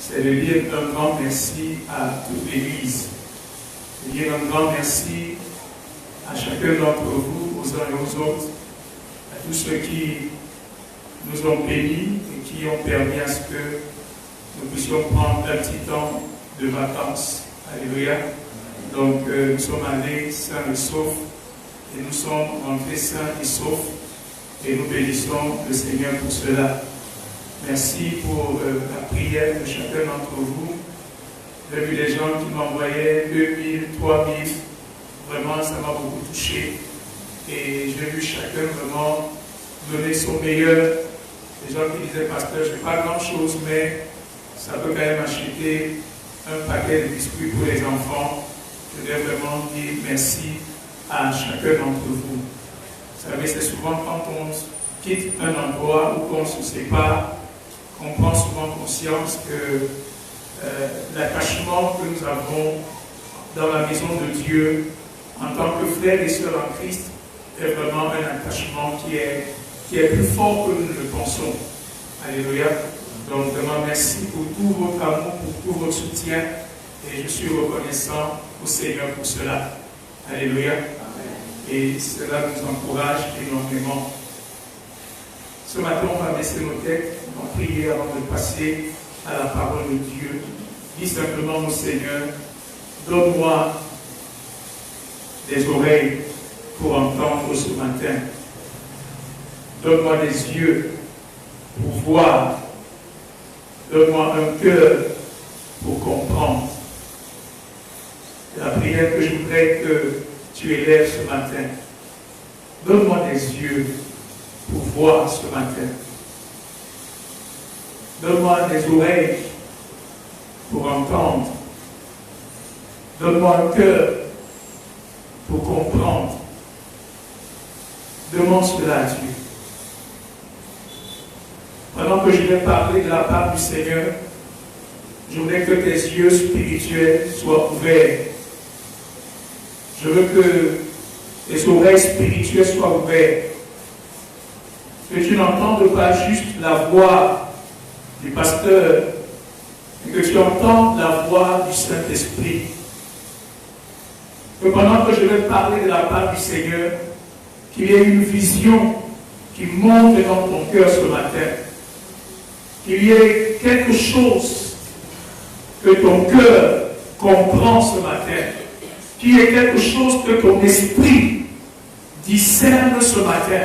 c'est de dire un grand merci à toute l'Église. De dire un grand merci à chacun d'entre vous, aux uns et aux autres, à tous ceux qui nous ont bénis et qui ont permis à ce que nous puissions prendre un petit temps de vacances. Alléluia. Donc nous sommes allés sains et saufs et nous sommes rentrés sains et saufs et nous bénissons le Seigneur pour cela. Merci pour la prière de chacun d'entre vous. J'ai vu des gens qui m'envoyaient 2000, 3000. Vraiment, ça m'a beaucoup touché. Et j'ai vu chacun vraiment donner son meilleur. Les gens qui disaient, pasteur, je n'ai pas grand-chose, mais ça peut quand même acheter un paquet de biscuits pour les enfants. Je voudrais vraiment dire merci à chacun d'entre vous. Vous savez, c'est souvent quand on quitte un endroit ou qu'on se sépare, qu'on prend souvent conscience que l'attachement que nous avons dans la maison de Dieu en tant que frères et sœurs en Christ est vraiment un attachement qui est plus fort que nous ne le pensons. Alléluia. Donc vraiment merci pour tout votre amour, pour tout votre soutien et je suis reconnaissant au Seigneur pour cela. Alléluia. Et cela nous encourage énormément. Ce matin, on va baisser nos têtes, on va prier avant de passer à la parole de Dieu. Dis simplement, mon Seigneur, donne-moi des oreilles pour entendre ce matin. Donne-moi des yeux pour voir. Donne-moi un cœur pour comprendre. La prière que je voudrais que tu élèves ce matin. Donne-moi des yeux pour voir ce matin. Donne-moi des oreilles pour entendre. Donne-moi un cœur pour comprendre. Demande cela à Dieu. Pendant que je vais parler de la part du Seigneur, je voudrais que tes yeux spirituels soient ouverts. Je veux que tes oreilles spirituelles soient ouvertes. Que tu n'entendes pas juste la voix du pasteur, mais que tu entendes la voix du Saint-Esprit. Que pendant que je vais parler de la part du Seigneur, qu'il y ait une vision qui monte dans ton cœur ce matin. Qu'il y ait quelque chose que ton cœur comprend ce matin. Qu'il y ait quelque chose que ton esprit discerne ce matin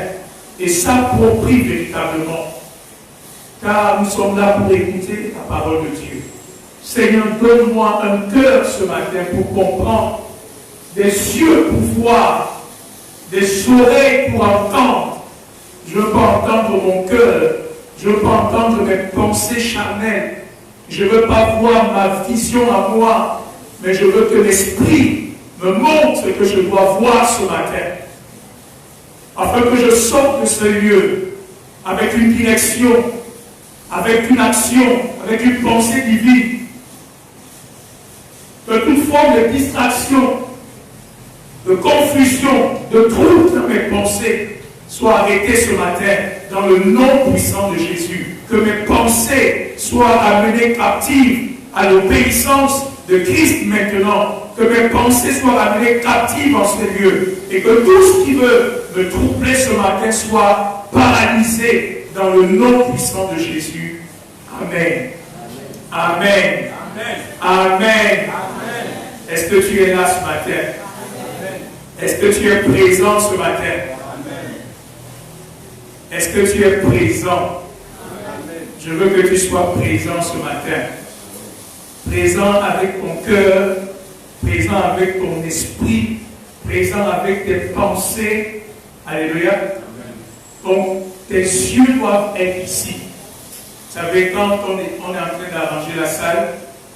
et s'approprie véritablement. Car nous sommes là pour écouter la parole de Dieu. Seigneur, donne-moi un cœur ce matin pour comprendre, des yeux pour voir, des oreilles pour entendre. Je veux pas entendre mon cœur, je veux pas entendre mes pensées charnelles, je veux pas voir ma vision à moi, mais je veux que l'Esprit me montre ce que je dois voir ce matin, afin que je sorte de ce lieu avec une direction, avec une action, avec une pensée divine. Que toute forme de distraction, de confusion, de trouble dans mes pensées soit arrêtée ce matin dans le nom puissant de Jésus. Que mes pensées soient amenées captives à l'obéissance de Christ maintenant. Que mes pensées soient amenées captives en ce lieu. Et que tout ce qui veut me troubler ce matin soit paralysé dans le nom puissant de Jésus. Amen. Amen. Amen. Amen. Est-ce que tu es là ce matin? Est-ce que tu es présent ce matin? Est-ce que tu es présent? Je veux que tu sois présent ce matin. Présent avec ton cœur, présent avec ton esprit, présent avec tes pensées. Alléluia. Donc, tes yeux doivent être ici. Vous savez, quand on est en train d'arranger la salle,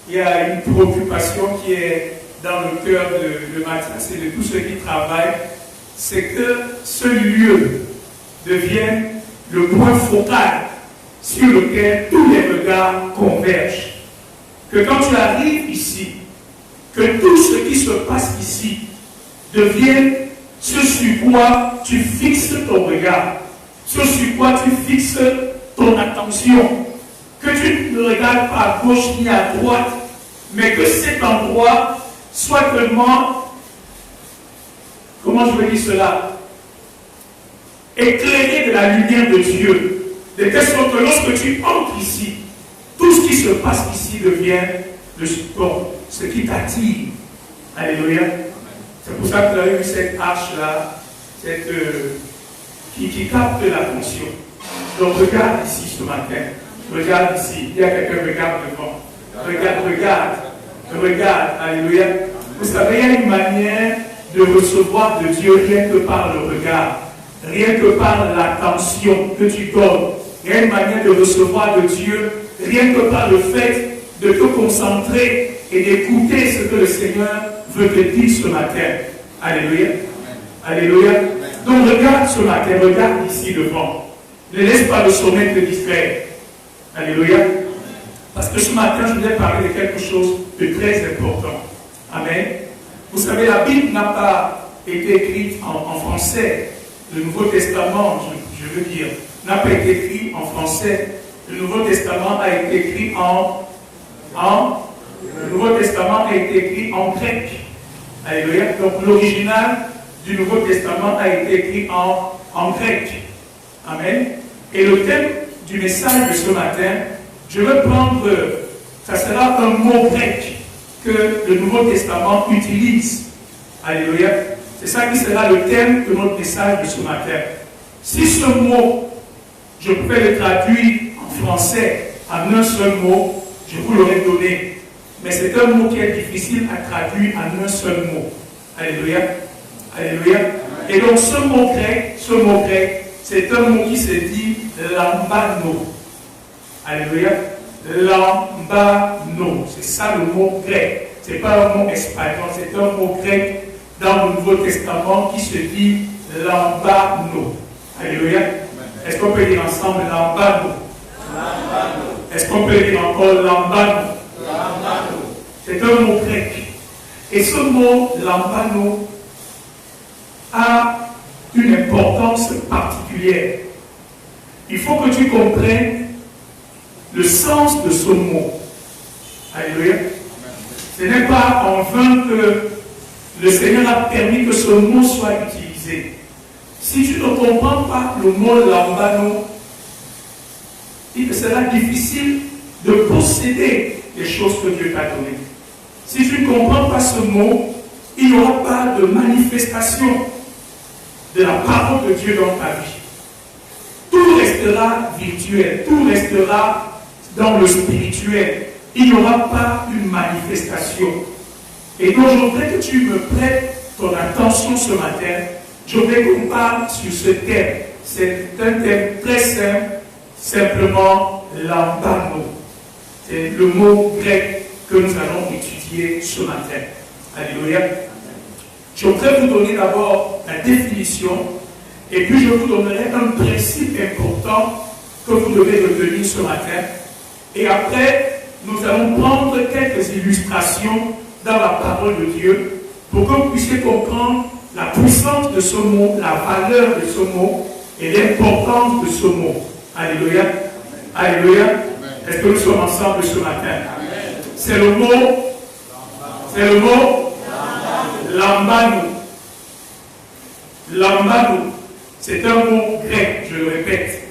il y a une préoccupation qui est dans le cœur de Mathias et de tous ceux qui travaillent, c'est que ce lieu devienne le point focal sur lequel tous les regards convergent. Que quand tu arrives ici, que tout ce qui se passe ici devienne ce sur quoi tu fixes ton regard, ce sur quoi tu fixes ton attention. que tu ne regardes pas à gauche ni à droite, mais que cet endroit soit vraiment, comment je veux dire cela, éclairé de la lumière de Dieu, de telle sorte que lorsque tu entres ici, tout ce qui se passe ici devient le support, ce qui t'attire. Alléluia. C'est pour ça que vous avez vu cette arche-là, qui capte l'attention. Donc regarde ici ce matin. Regarde ici. Il y a quelqu'un qui regarde devant. Regarde. Alléluia. Vous savez, il y a une manière de recevoir de Dieu rien que par le regard. Rien que par l'attention que tu donnes. Il y a une manière de recevoir de Dieu rien que par le fait de te concentrer et d'écouter ce que le Seigneur veut te dire ce matin. Alléluia. Alléluia. Donc regarde ce matin, regarde ici devant. Ne laisse pas le sommeil te distraire. Alléluia. Parce que ce matin, je voulais parler de quelque chose de très important. Amen. Vous savez, la Bible n'a pas été écrite en français. Le Nouveau Testament, je veux dire, n'a pas été écrit en français. Le Nouveau Testament a été écrit le Nouveau Testament a été écrit en grec. Alléluia. Donc l'original du Nouveau Testament a été écrit en grec. Amen. Et le thème du message de ce matin, je veux prendre, ça sera un mot grec que le Nouveau Testament utilise. Alléluia. C'est ça qui sera le thème de notre message de ce matin. Si ce mot, je pouvais le traduire en français en un seul mot, je vous l'aurais donné. Mais c'est un mot qui est difficile à traduire en un seul mot. Alléluia. Alléluia. Et donc ce mot grec, c'est un mot qui se dit lambano. Alléluia. Lambano. C'est ça le mot grec. Ce n'est pas un mot espagnol, c'est un mot grec dans le Nouveau Testament qui se dit lambano. Alléluia. Est-ce qu'on peut dire ensemble lambano? Est-ce qu'on peut dire encore lambano? C'est un mot grec. Et ce mot lambano a une importance particulière. Il faut que tu comprennes le sens de ce mot. Alléluia. Ce n'est pas en vain que le Seigneur a permis que ce mot soit utilisé. Si tu ne comprends pas le mot lambano, il sera difficile de posséder les choses que Dieu t'a données. Si tu ne comprends pas ce mot, il n'y aura pas de manifestation de la parole de Dieu dans ta vie. Tout restera virtuel, tout restera dans le spirituel. Il n'y aura pas une manifestation. Et donc, je voudrais que tu me prêtes ton attention ce matin. Je voudrais qu'on parle sur ce thème. C'est un thème très simple, simplement lambano. C'est le mot grec que nous allons étudier ce matin. Alléluia. Je voudrais vous donner d'abord la définition et puis je vous donnerai un principe important que vous devez retenir ce matin. Et après, nous allons prendre quelques illustrations dans la parole de Dieu pour que vous puissiez comprendre la puissance de ce mot, la valeur de ce mot et l'importance de ce mot. Alléluia. Alléluia. Est-ce que nous sommes ensemble ce matin? C'est le mot lambano. Lambano, c'est un mot grec, je le répète.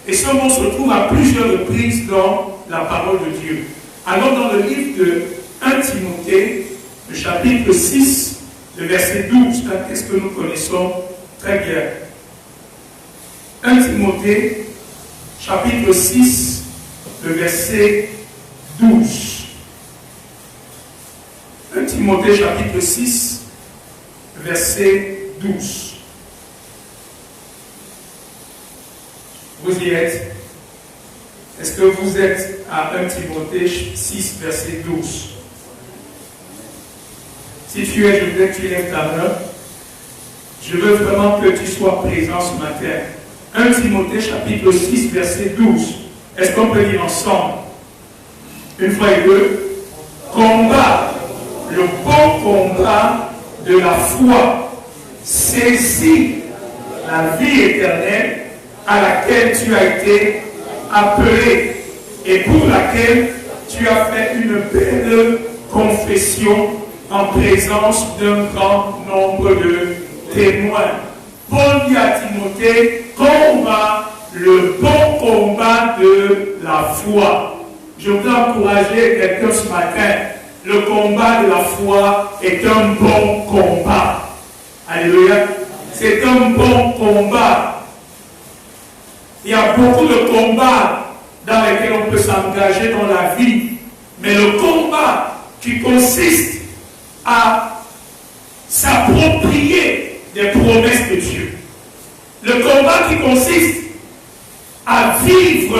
Et ce mot se trouve à plusieurs reprises dans la parole de Dieu. Alors dans le livre de 1 Timothée, le chapitre 6, le verset 12, un texte que nous connaissons très bien. 1 Timothée, chapitre 6, le verset 12. 1 Timothée, chapitre 6, verset 12. Vous y êtes? Est-ce que vous êtes à 1 Timothée 6, verset 12? Si tu es, je voudrais que tu lèves ta main. Je veux vraiment que tu sois présent ce matin. 1 Timothée, chapitre 6, verset 12. Est-ce qu'on peut lire ensemble? Une fois et deux. Combat le bon combat de la foi. Saisis la vie éternelle à laquelle tu as été appelé. et pour laquelle tu as fait une belle confession en présence d'un grand nombre de témoins. Paul dit à Timothée, combat le bon combat de la foi. Je voudrais encourager quelqu'un ce matin. Le combat de la foi est un bon combat. Alléluia. C'est un bon combat. Il y a beaucoup de combats dans lesquels on peut s'engager dans la vie. Mais le combat qui consiste à s'approprier des promesses de Dieu. Le combat qui consiste à vivre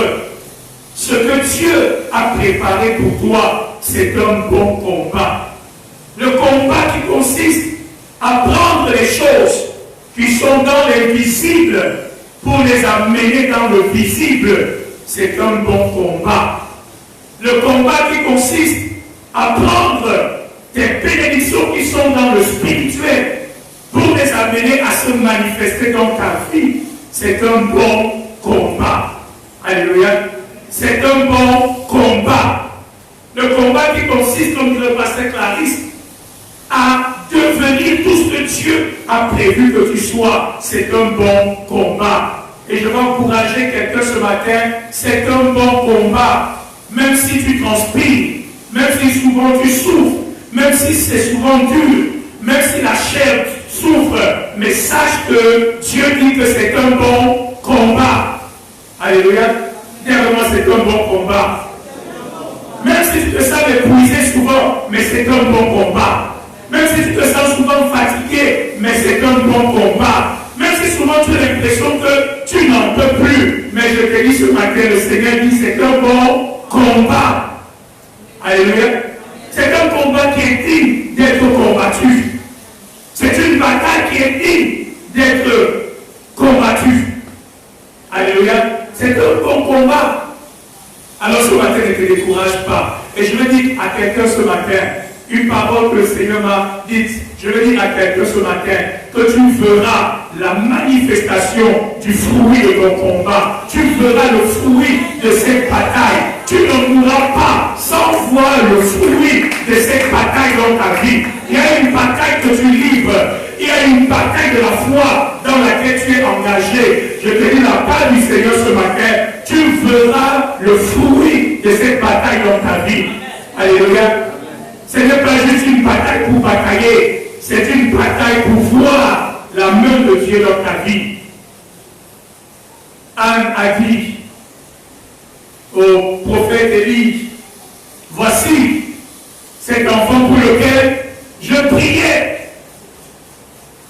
ce que Dieu a préparé pour toi, c'est un bon combat. Le combat qui consiste à prendre les choses qui sont dans l'invisible pour les amener dans le visible, c'est un bon combat. Le combat qui consiste à prendre des bénédictions qui sont dans le spirituel pour les amener à se manifester dans ta vie, c'est un bon combat. Alléluia. C'est un bon combat. Le combat qui consiste, comme dit le pasteur Clarisse, à devenir tout ce que Dieu a prévu que tu sois, c'est un bon combat. Et je vais encourager quelqu'un ce matin, c'est un bon combat. Même si tu transpires, même si souvent tu souffres, même si c'est souvent dur, même si la chair souffre, mais sache que Dieu dit que c'est un bon combat. Alléluia. Dis-moi, c'est un bon combat. Même si tu te sens épuisé souvent, mais c'est un bon combat. Même si tu te sens souvent fatigué, mais c'est un bon combat. Même si souvent tu as l'impression que tu n'en peux plus, mais je te dis ce matin, le Seigneur dit c'est un bon combat. Alléluia. C'est un combat qui est digne d'être combattu. C'est une bataille qui est digne d'être combattue. Alléluia. C'est un bon combat. Alors ce matin, ne te décourage pas. Et je veux dire à quelqu'un ce matin, une parole que le Seigneur m'a dite. Je veux dire à quelqu'un ce matin que tu verras la manifestation du fruit de ton combat. Tu verras le fruit de cette bataille. Tu ne mourras pas sans voir le fruit de cette bataille dans ta vie. Il y a une bataille que tu livres. Il y a une bataille de la foi dans laquelle tu es engagé. Je te dis la part du Seigneur ce matin. Tu verras le fruit de cette bataille dans ta vie. Alléluia. Ce n'est pas juste une bataille pour batailler. C'est une bataille pour voir la main de Dieu dans ta vie. Anne a dit au prophète Élie, voici cet enfant pour lequel je priais.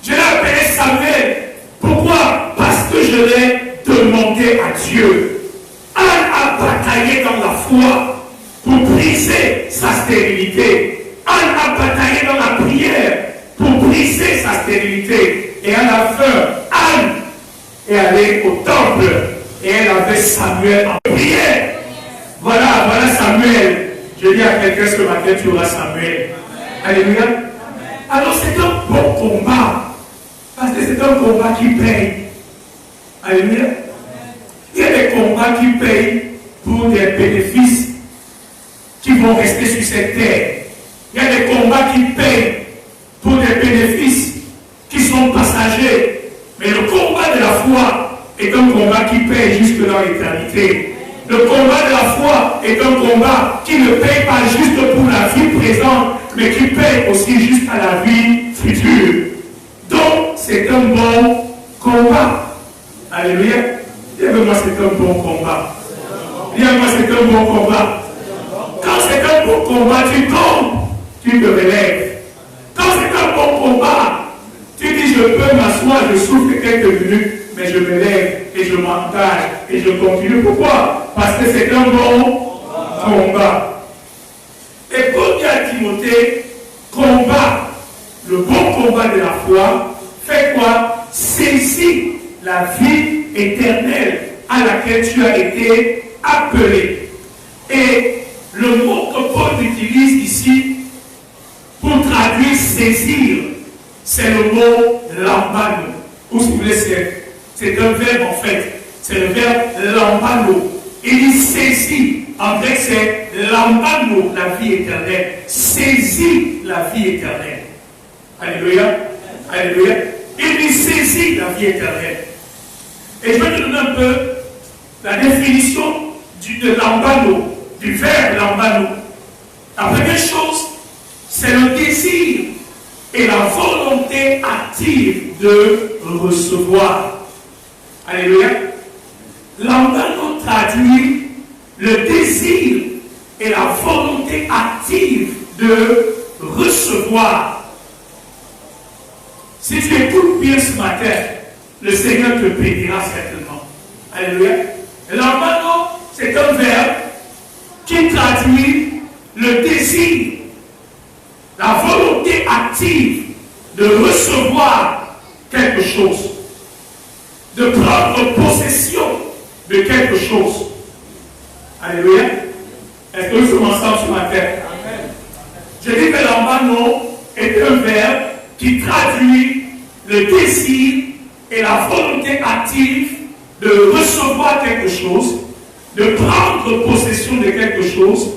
Je l'ai appelé Samuel. Pourquoi? Parce que je l'ai demandé à Dieu. Anne a bataillé dans la foi pour briser sa stérilité. Anne a bataillé dans la prière pour briser sa stérilité. Et à la fin, Anne est allée au temple et elle avait Samuel en prière. Voilà Samuel. Je dis à quelqu'un ce matin, tu auras Samuel. Alléluia. Alors c'est un bon combat. Parce que c'est un combat qui paye. Alléluia. Il y a des combats qui payent pour des bénéfices qui vont rester sur cette terre. Il y a des combats qui payent pour des bénéfices qui sont passagers. Mais le combat de la foi est un combat qui paye jusque dans l'éternité. Le combat de la foi est un combat qui ne paye pas juste pour la vie présente, mais qui paye aussi jusqu'à la vie future. Donc, c'est un bon combat. Alléluia. Dis-moi, c'est un bon combat. Dis-moi, c'est un bon combat. Quand c'est un bon combat, tu tombes, tu te relèves. Quand c'est un bon combat, tu dis, je peux m'asseoir, je souffre quelques minutes, mais je me lève et je m'engage et je continue. Pourquoi? Parce que c'est un bon combat. Et Paul dit à Timothée, combat, le bon combat de la foi, fait quoi? Saisis la vie éternelle à laquelle tu as été appelé. Et le mot que Paul utilise ici pour traduire saisir, c'est le mot lambano. Ou si vous voulez, c'est un verbe en fait. C'est le verbe lambano. Il dit saisir En grec, c'est lambano, la vie éternelle. Saisis la vie éternelle. Alléluia. Alléluia. Il dit saisis la vie éternelle. Et je vais te donner un peu la définition de lambano, du verbe lambano. La première chose, c'est le désir et la volonté active de recevoir. Alléluia. Lambano traduit le désir et la volonté active de recevoir. Si tu écoutes bien ce matin, le Seigneur te bénira certainement. Alléluia. Lambano, c'est un verbe qui traduit le désir, la volonté active de recevoir quelque chose, de prendre possession de quelque chose. Alléluia. Est-ce que nous sommes ensemble ce matin? Amen. Je dis que lambano est un verbe qui traduit le désir et la volonté active de recevoir quelque chose, de prendre possession de quelque chose,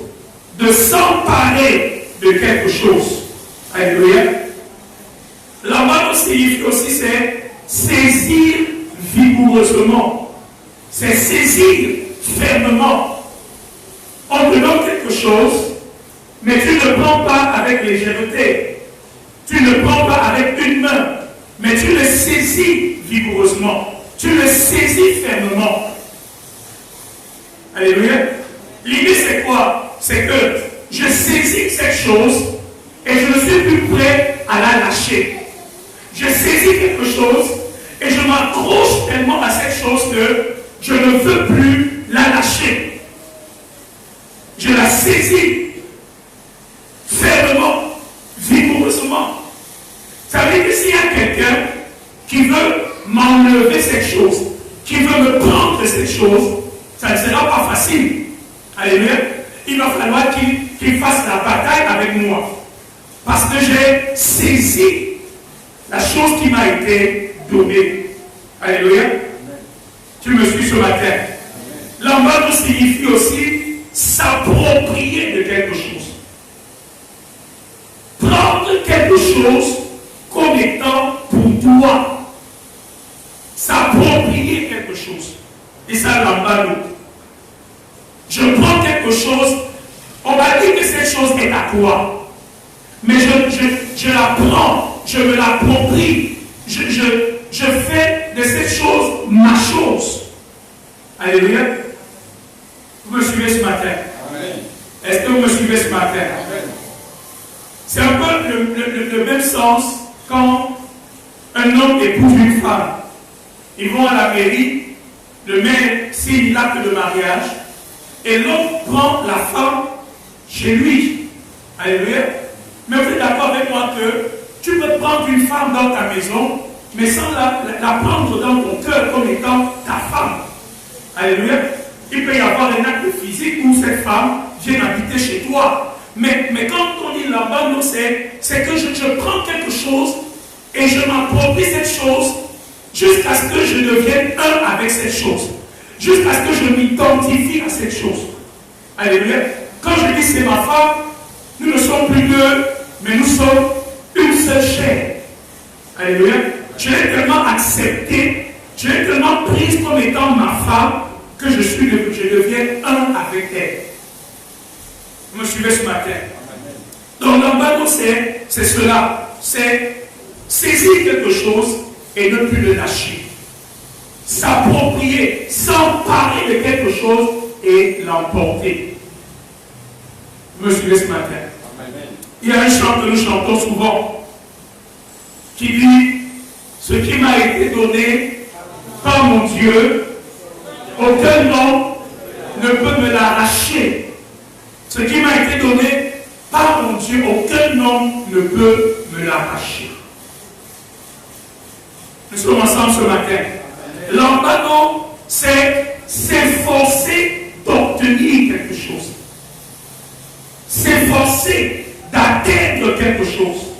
de s'emparer de quelque chose. Alléluia. Lambano signifie aussi c'est saisir vigoureusement, c'est saisir fermement. On te donne quelque chose, mais tu ne prends pas avec légèreté. Tu ne prends pas avec une main, mais tu le saisis vigoureusement. Tu le saisis fermement. Alléluia. L'idée c'est quoi? C'est que je saisis cette chose et je ne suis plus prêt à la lâcher. Je saisis quelque chose et je m'accroche tellement à cette chose que je ne veux plus la lâcher. Je la saisis fermement, vigoureusement. Ça veut dire que s'il y a quelqu'un qui veut m'enlever cette chose, qui veut me prendre cette chose, ça ne sera pas facile. Alléluia. Il va falloir qu'il fasse la bataille avec moi. Parce que j'ai saisi la chose qui m'a été donnée. Alléluia. Tu me suis ce matin. Lambano signifie aussi s'approprier de quelque chose. Prendre quelque chose comme étant pour toi. S'approprier quelque chose. Et ça, lambano. Je prends quelque chose, on va dire que cette chose est à toi. Mais je la prends, je me l'approprie. Je fais de cette chose ma chose. Alléluia. Vous me suivez ce matin? Amen. Est-ce que vous me suivez ce matin? Amen. C'est un peu le même sens quand un homme épouse une femme. Ils vont à la mairie, le maire signe l'acte de mariage et l'homme prend la femme chez lui. Alléluia. Mais vous êtes d'accord avec moi que tu peux prendre une femme dans ta maison, mais sans la prendre dans ton cœur comme étant ta femme. Alléluia. Il peut y avoir un acte physique où cette femme vient habiter chez toi. Mais quand on dit lambano, c'est que je prends quelque chose et je m'approprie cette chose jusqu'à ce que je devienne un avec cette chose. Jusqu'à ce que je m'identifie à cette chose. Alléluia. Quand je dis c'est ma femme, nous ne sommes plus deux, mais nous sommes une seule chair. Alléluia. Je l'ai tellement acceptée, je l'ai tellement prise comme étant ma femme, que je deviens un avec elle. Vous me suivez ce matin? Donc lambano, c'est cela. C'est saisir quelque chose et ne plus le lâcher. S'approprier, s'emparer de quelque chose et l'emporter. Vous me suivez ce matin? Il y a un chant que nous chantons souvent qui dit: ce qui m'a été donné par mon Dieu, aucun homme ne peut me l'arracher. Ce qui m'a été donné par mon Dieu, aucun homme ne peut me l'arracher. Nous sommes ensemble ce matin. Lambano, c'est s'efforcer d'obtenir quelque chose. S'efforcer d'atteindre quelque chose.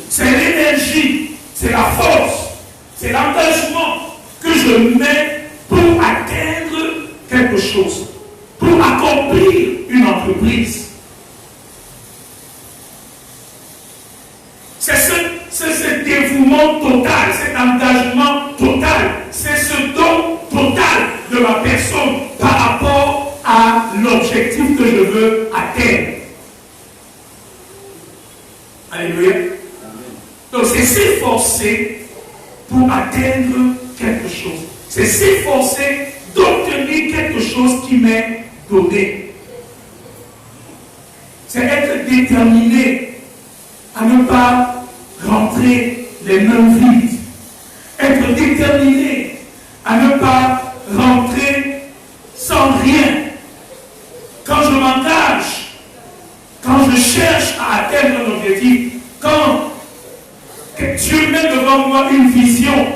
C'est l'énergie, c'est la force, c'est l'engagement pour atteindre quelque chose, pour accomplir une entreprise. C'est ce dévouement total, cet engagement total, c'est ce don total de ma personne par rapport à l'objectif que je veux atteindre. Alléluia. Donc c'est s'efforcer pour atteindre quelque chose. C'est s'efforcer d'obtenir quelque chose qui m'est donné. C'est être déterminé à ne pas rentrer les mains vides. Être déterminé à ne pas rentrer sans rien. Quand je m'engage, quand je cherche à atteindre un objectif, quand Dieu met devant moi une vision,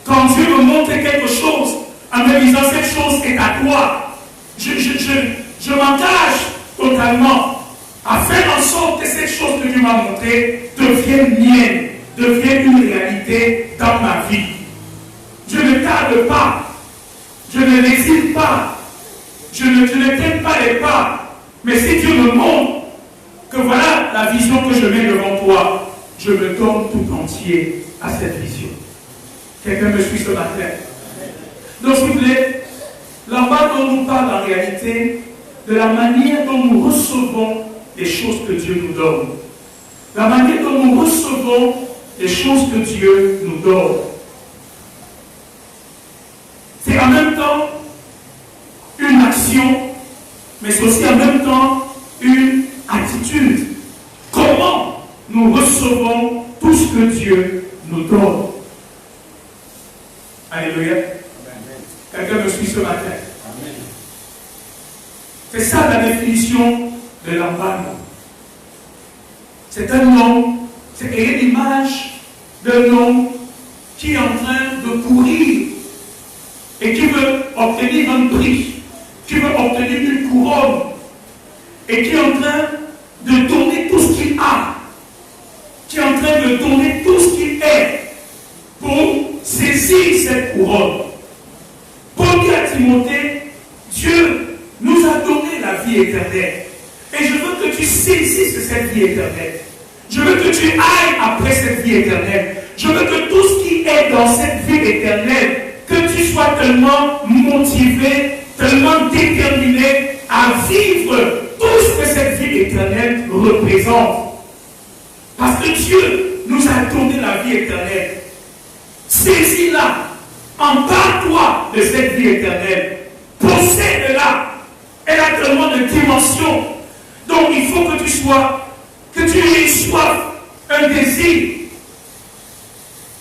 quand Dieu me montre quelque chose, en me disant cette chose est à toi, je m'engage totalement à faire en sorte que cette chose que Dieu m'a montrée devienne mienne, devienne une réalité dans ma vie. Je ne tarde pas, je ne n'hésite pas, je ne traîne pas les pas, mais si Dieu me montre que voilà la vision que je mets devant toi, je me donne tout entier à cette vision. Quelqu'un me suit ce matin? Donc s'il vous plaît, là-bas dont nous parle en réalité de la manière dont nous recevons les choses que Dieu nous donne. La manière dont nous recevons les choses que Dieu nous donne. C'est en même temps une action, mais c'est aussi en même temps une attitude. Comment nous recevons tout ce que Dieu nous donne? Alléluia. Quelqu'un me suit ce matin? Amen. C'est ça la définition de Laban. C'est un homme, c'est l'image d'un homme qui est en train de courir et qui veut obtenir un prix, qui veut obtenir une couronne et qui est en train de donner tout ce qu'il a, qui est en train de donner tout ce qu'il est pour saisir cette couronne. Paul dit à Timothée, Dieu nous a donné la vie éternelle. Et je veux que tu saisisses cette vie éternelle. Je veux que tu ailles après cette vie éternelle. Je veux que tout ce qui est dans cette vie éternelle, que tu sois tellement motivé, tellement déterminé à vivre tout ce que cette vie éternelle représente. Parce que Dieu nous a donné la vie éternelle. Saisis-la. Empare-toi de cette vie éternelle. Possède-la. Elle a tellement de dimensions. Donc il faut que tu aies soif, un désir.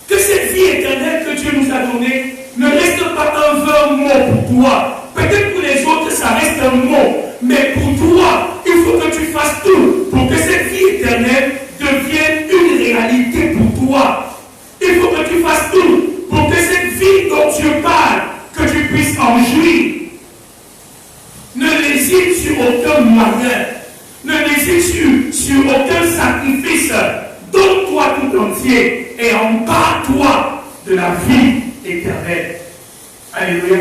Que cette vie éternelle que Dieu nous a donnée ne reste pas un vain mot pour toi. Peut-être pour les autres ça reste un mot. Mais pour toi, il faut que tu fasses tout pour que cette vie éternelle devienne une réalité pour toi. Il faut que tu fasses tout pour que cette vie dont Dieu parle, que tu puisses en jouir. Ne hésite sur aucun moyen. Ne hésite sur aucun sacrifice. Donne-toi tout entier et empare-toi de la vie éternelle. Alléluia.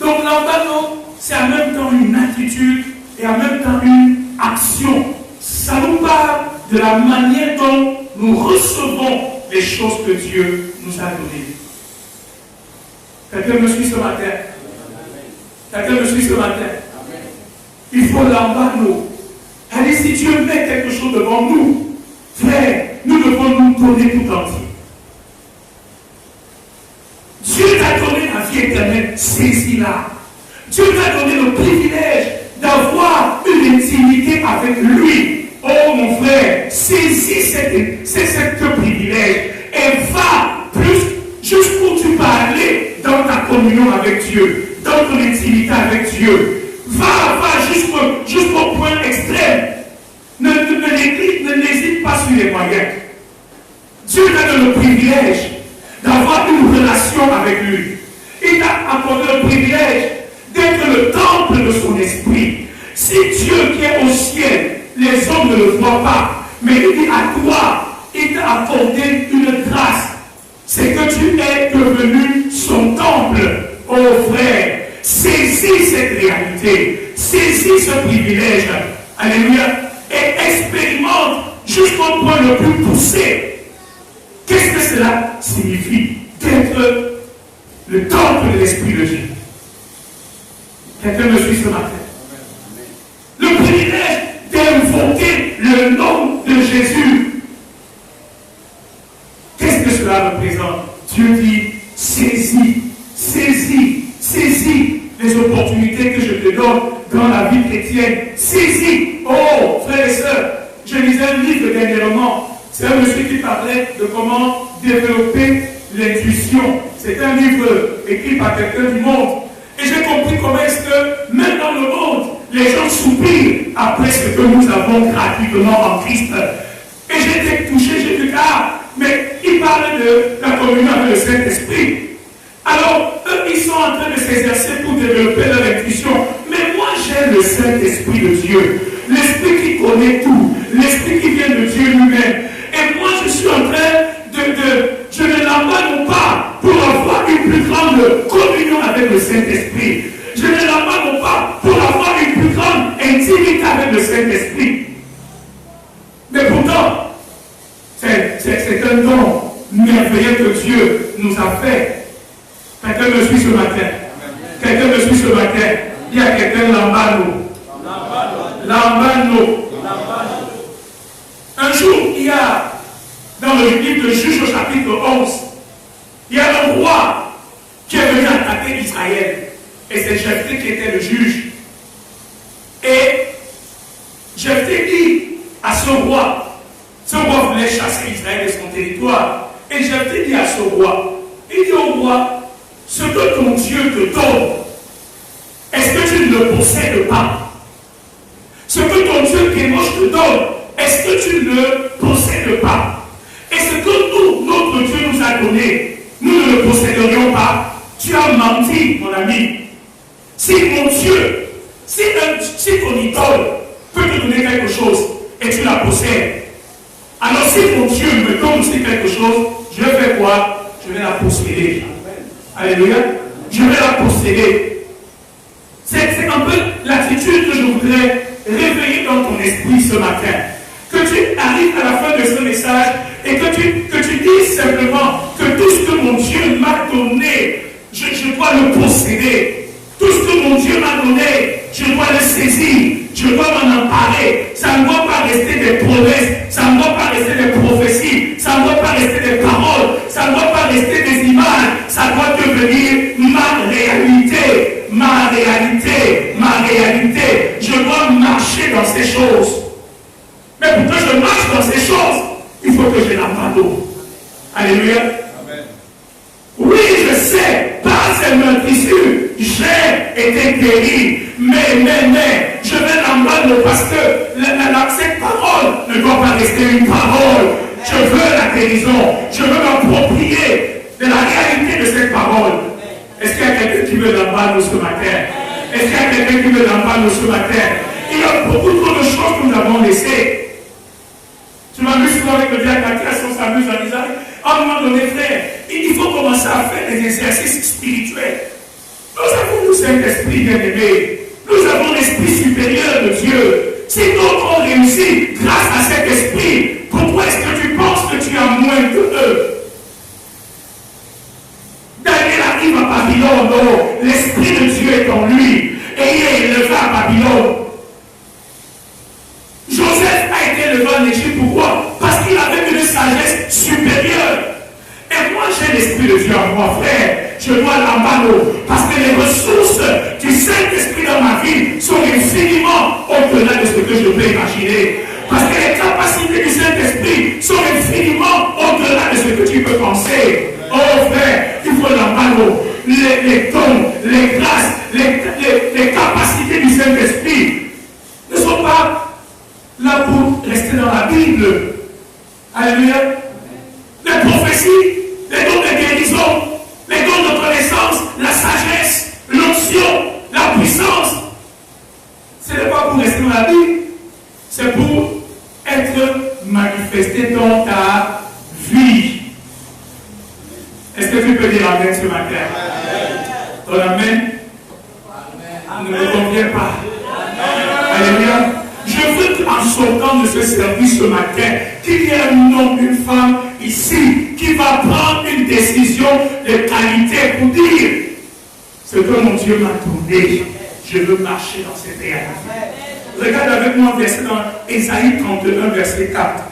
Donc l'abandon, c'est en même temps une attitude et en même temps une action. Ça nous parle de la manière dont nous recevons les choses que Dieu nous a données. Quelqu'un me suit ce matin? Quelqu'un me suit ce matin? Il faut l'embargo. Allez, si Dieu met quelque chose devant nous, frère, nous devons nous donner tout entier. Dieu t'a donné la vie éternelle, saisis-la. Dieu t'a donné le privilège d'avoir une intimité avec lui. Oh mon frère, saisis ce privilège et va jusqu'où tu peux aller dans ta communion avec Dieu, dans ton intimité avec Dieu. Va jusqu'au point extrême. N'hésite pas sur les moyens. Dieu t'a donné le privilège d'avoir une relation avec lui. Il t'a accordé le privilège d'être le temple de son esprit. Si Dieu qui est au ciel, les hommes ne le voient pas, mais il dit à toi, il t'a accordé une grâce. C'est que tu es devenu son temple. Oh réalité. Saisis ce privilège. Alléluia. Et expérimente jusqu'au point le plus poussé. Qu'est-ce que cela signifie d'être le temple de l'Esprit de Dieu? Quelqu'un me suit ce matin? Le privilège d'invoquer le nom de Jésus. Qu'est-ce que cela représente? Dieu dit, saisis, saisis, saisis les opportunités que je te donne dans la vie chrétienne. Saisis. Oh, frères et sœurs, je lisais un livre dernièrement. C'est un monsieur qui parlait de comment développer l'intuition. C'est un livre écrit par quelqu'un du monde. Et j'ai compris comment est-ce que, même dans le monde, les gens soupirent après ce que nous avons gratuitement en Christ. Et j'ai été touché, j'ai dit, mais il parle de la communion avec le Saint-Esprit. Alors, eux, ils sont en train de s'exercer pour développer leur intuition. Mais moi, j'ai le Saint-Esprit de Dieu. L'Esprit qui connaît tout. L'Esprit qui vient de Dieu lui-même. Et moi, je suis en train je ne l'abandonne pas pour avoir une plus grande communion avec le Saint-Esprit. Je ne l'abandonne pas pour avoir une plus grande intimité avec le Saint-Esprit. Mais pourtant, c'est un don merveilleux que Dieu nous a fait. Quelqu'un me suit ce matin. Quelqu'un me suit ce matin. Il y a quelqu'un Lambano. Lambano. Un jour, il y a dans le livre de Juges au chapitre 11, il y a un roi qui est venu attaquer Israël. Et c'est Jephthé qui était le juge. Et Jephthé dit à ce roi voulait chasser Israël de son territoire. Et Jephthé dit à ce roi, il dit au roi, ce que ton Dieu te donne, est-ce que tu ne le possèdes pas? Ce que ton Dieu Kémosh te donne, est-ce que tu ne le possèdes pas? Et ce que notre Dieu nous a donné, nous ne le posséderions pas. Tu as menti, mon ami. Si mon Dieu, si ton idole peut te donner quelque chose et tu la possèdes, alors si mon Dieu me donne aussi quelque chose, je vais faire quoi? Je vais la posséder. Alléluia. Je vais la posséder. C'est un peu l'attitude que je voudrais réveiller dans ton esprit ce matin. Que tu arrives à la fin de ce message et que tu dises simplement que tout ce que mon Dieu m'a donné, je dois le posséder. Tout ce que mon Dieu m'a donné, je dois le saisir. Je dois m'en emparer. Ça ne doit pas rester des promesses. Ça ne doit pas rester des prophéties. Ça ne doit pas rester des paroles. Ça ne doit pas rester des images. Ça doit devenir ma réalité. Ma réalité. Ma réalité. Je dois marcher dans ces choses. Mais pour que je marche dans ces choses, il faut que je l'abandonne. Alléluia. Amen. Oui, je sais, par ces meurtrissures, j'ai été guéri. Mais, je vais l'abandonner parce que cette parole ne doit pas rester une parole. Je veux la guérison. Je veux m'approprier de la réalité de cette parole. Est-ce qu'il y a quelqu'un qui veut l'abandonner ce matin? Est-ce qu'il y a quelqu'un qui veut l'abandonner ce matin? Il y a beaucoup trop de choses que nous avons laissées. Tu m'amuses souvent avec le diacre, on s'amuse en disant, à un moment donné, frère, il faut commencer à faire des exercices spirituels. Nous avons le Saint-Esprit bien-aimé. Nous avons l'Esprit supérieur de Dieu. Si d'autres ont réussi grâce à cet esprit, pourquoi est-ce que tu penses que tu as moins que eux? Daniel arrive à Babylone, non, l'Esprit de Dieu est en lui, et il est élevé à Babylone. Joseph a été élevé en Égypte, pourquoi? Parce qu'il avait une sagesse supérieure. Et moi j'ai l'Esprit de Dieu en moi, frère. Je dois l'abandonner parce que les ressources du Saint-Esprit dans ma vie sont infiniment au-delà de ce que je peux imaginer. Parce que les capacités du Saint-Esprit sont infiniment au-delà de ce que tu peux penser. Oh frère, il faut l'abandonner. Les dons, les grâces, les capacités du Saint-Esprit ne sont pas là pour rester dans la Bible. Alléluia. Les prophéties, les dons de guérison, les dons de connaissance, la sagesse, l'onction, la puissance, ce n'est pas pour rester dans la Bible, c'est pour être manifesté dans ta vie. Est-ce que tu peux dire amen ce matin? Ton amen ne me convient reviens pas. Alléluia. Je veux qu'en sortant de ce service ce matin, qu'il y ait un homme, une femme ici qui va prendre une décision de qualité pour dire ce que mon Dieu m'a donné. Je veux marcher dans cette réalité. Regarde avec moi un verset dans Ésaïe 31, verset 4.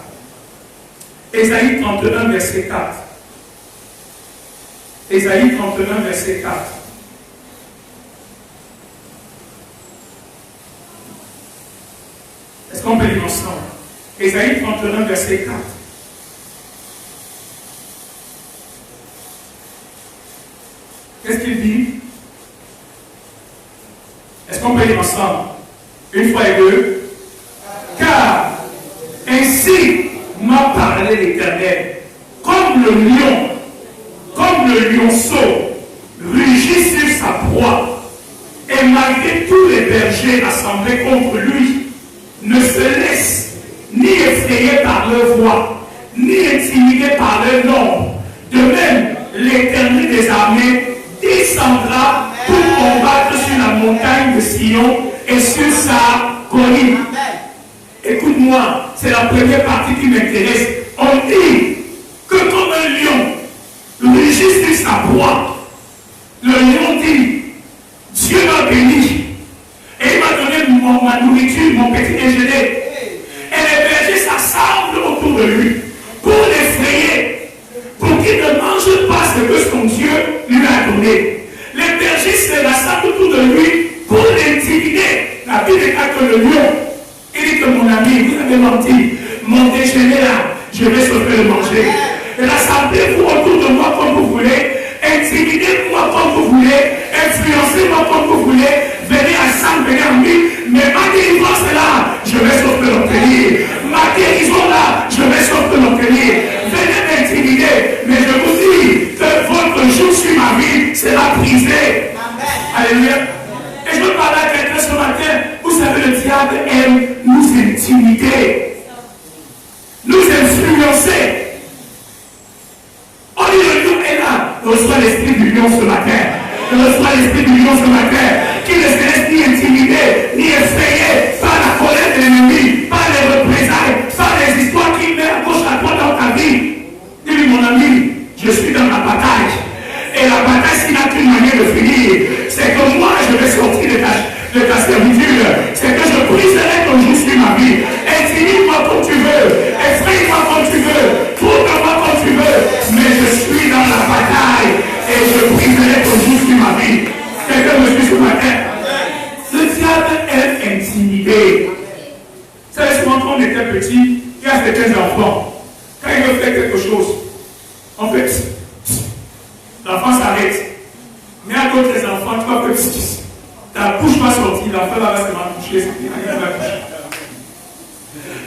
Ésaïe 31, verset 4. Ésaïe 31, verset 4. Est-ce qu'on peut lire ensemble? Ésaïe 31, verset 4. Qu'est-ce qu'il dit? Est-ce qu'on peut lire ensemble? Une fois et deux. Car ainsi m'a parlé l'Éternel, comme le lionceau rugit sur sa proie, et malgré tous les bergers assemblés contre lui, ne se laisse ni effrayer par leur voix, ni intimider par leur nombre. De même, l'Éternel des armées descendra pour combattre sur la montagne de Sion et sur sa colline. Écoute-moi, c'est la première partie qui m'intéresse. On dit que comme un lion rugit sur sa proie, le lion dit, Dieu m'a béni et il m'a donné ma nourriture, mon petit déjeuner. Et les bergers s'assemblent autour de lui pour l'effrayer, pour qu'il ne mange pas ce que son Dieu lui a donné. Les bergers se rassemblent autour de lui pour l'intimider. La Bible déclare que le lion, il dit que mon ami, vous avez menti, mon déjeuner là, je vais sauver le manger. Rassemblez-vous autour de moi comme vous voulez, intimidez-moi comme vous voulez, influencez-moi comme vous voulez, venez ensemble, venez en lui, mais ma délivrance est là, je vais sauver l'obtenir. Ma guérison là, je vais sauver l'obtenir. Venez m'intimider, mais je vous dis que votre jour sur ma vie sera brisé. Alléluia. Et je veux parler à quelqu'un ce matin. Vous savez, le diable aime nous intimider, nous influencer. On dit le lion est là. Reçois l'esprit du lion ce matin. Reçois l'esprit du lion ce matin. Qui ne se laisse ni intimider, ni effrayer par la colère de l'ennemi, par les représailles, par les histoires qui mettent à gauche à droite dans ta vie. Dis-lui, mon ami, je suis dans la bataille. Et la bataille, s'il n'a qu'une manière de finir, c'est que moi, je vais sortir de ta servitude. C'est que je briserai ton jour sur ma vie. Intimide-moi comme tu veux. Effraie-moi comme tu veux. Trouve-moi comme tu veux. Mais je suis dans la bataille. Et je briserai ton jour sur ma vie. Quelqu'un me suit ce matin. Le diable est intimidé. Vous savez, souvent quand on était petit, il y a certains enfants. Quand ils veulent faire quelque chose, en fait, l'enfant s'arrête. Mais à d'autres enfants, tu vas faire ta bouche va sortir, l'enfant va se toucher, il va coucher.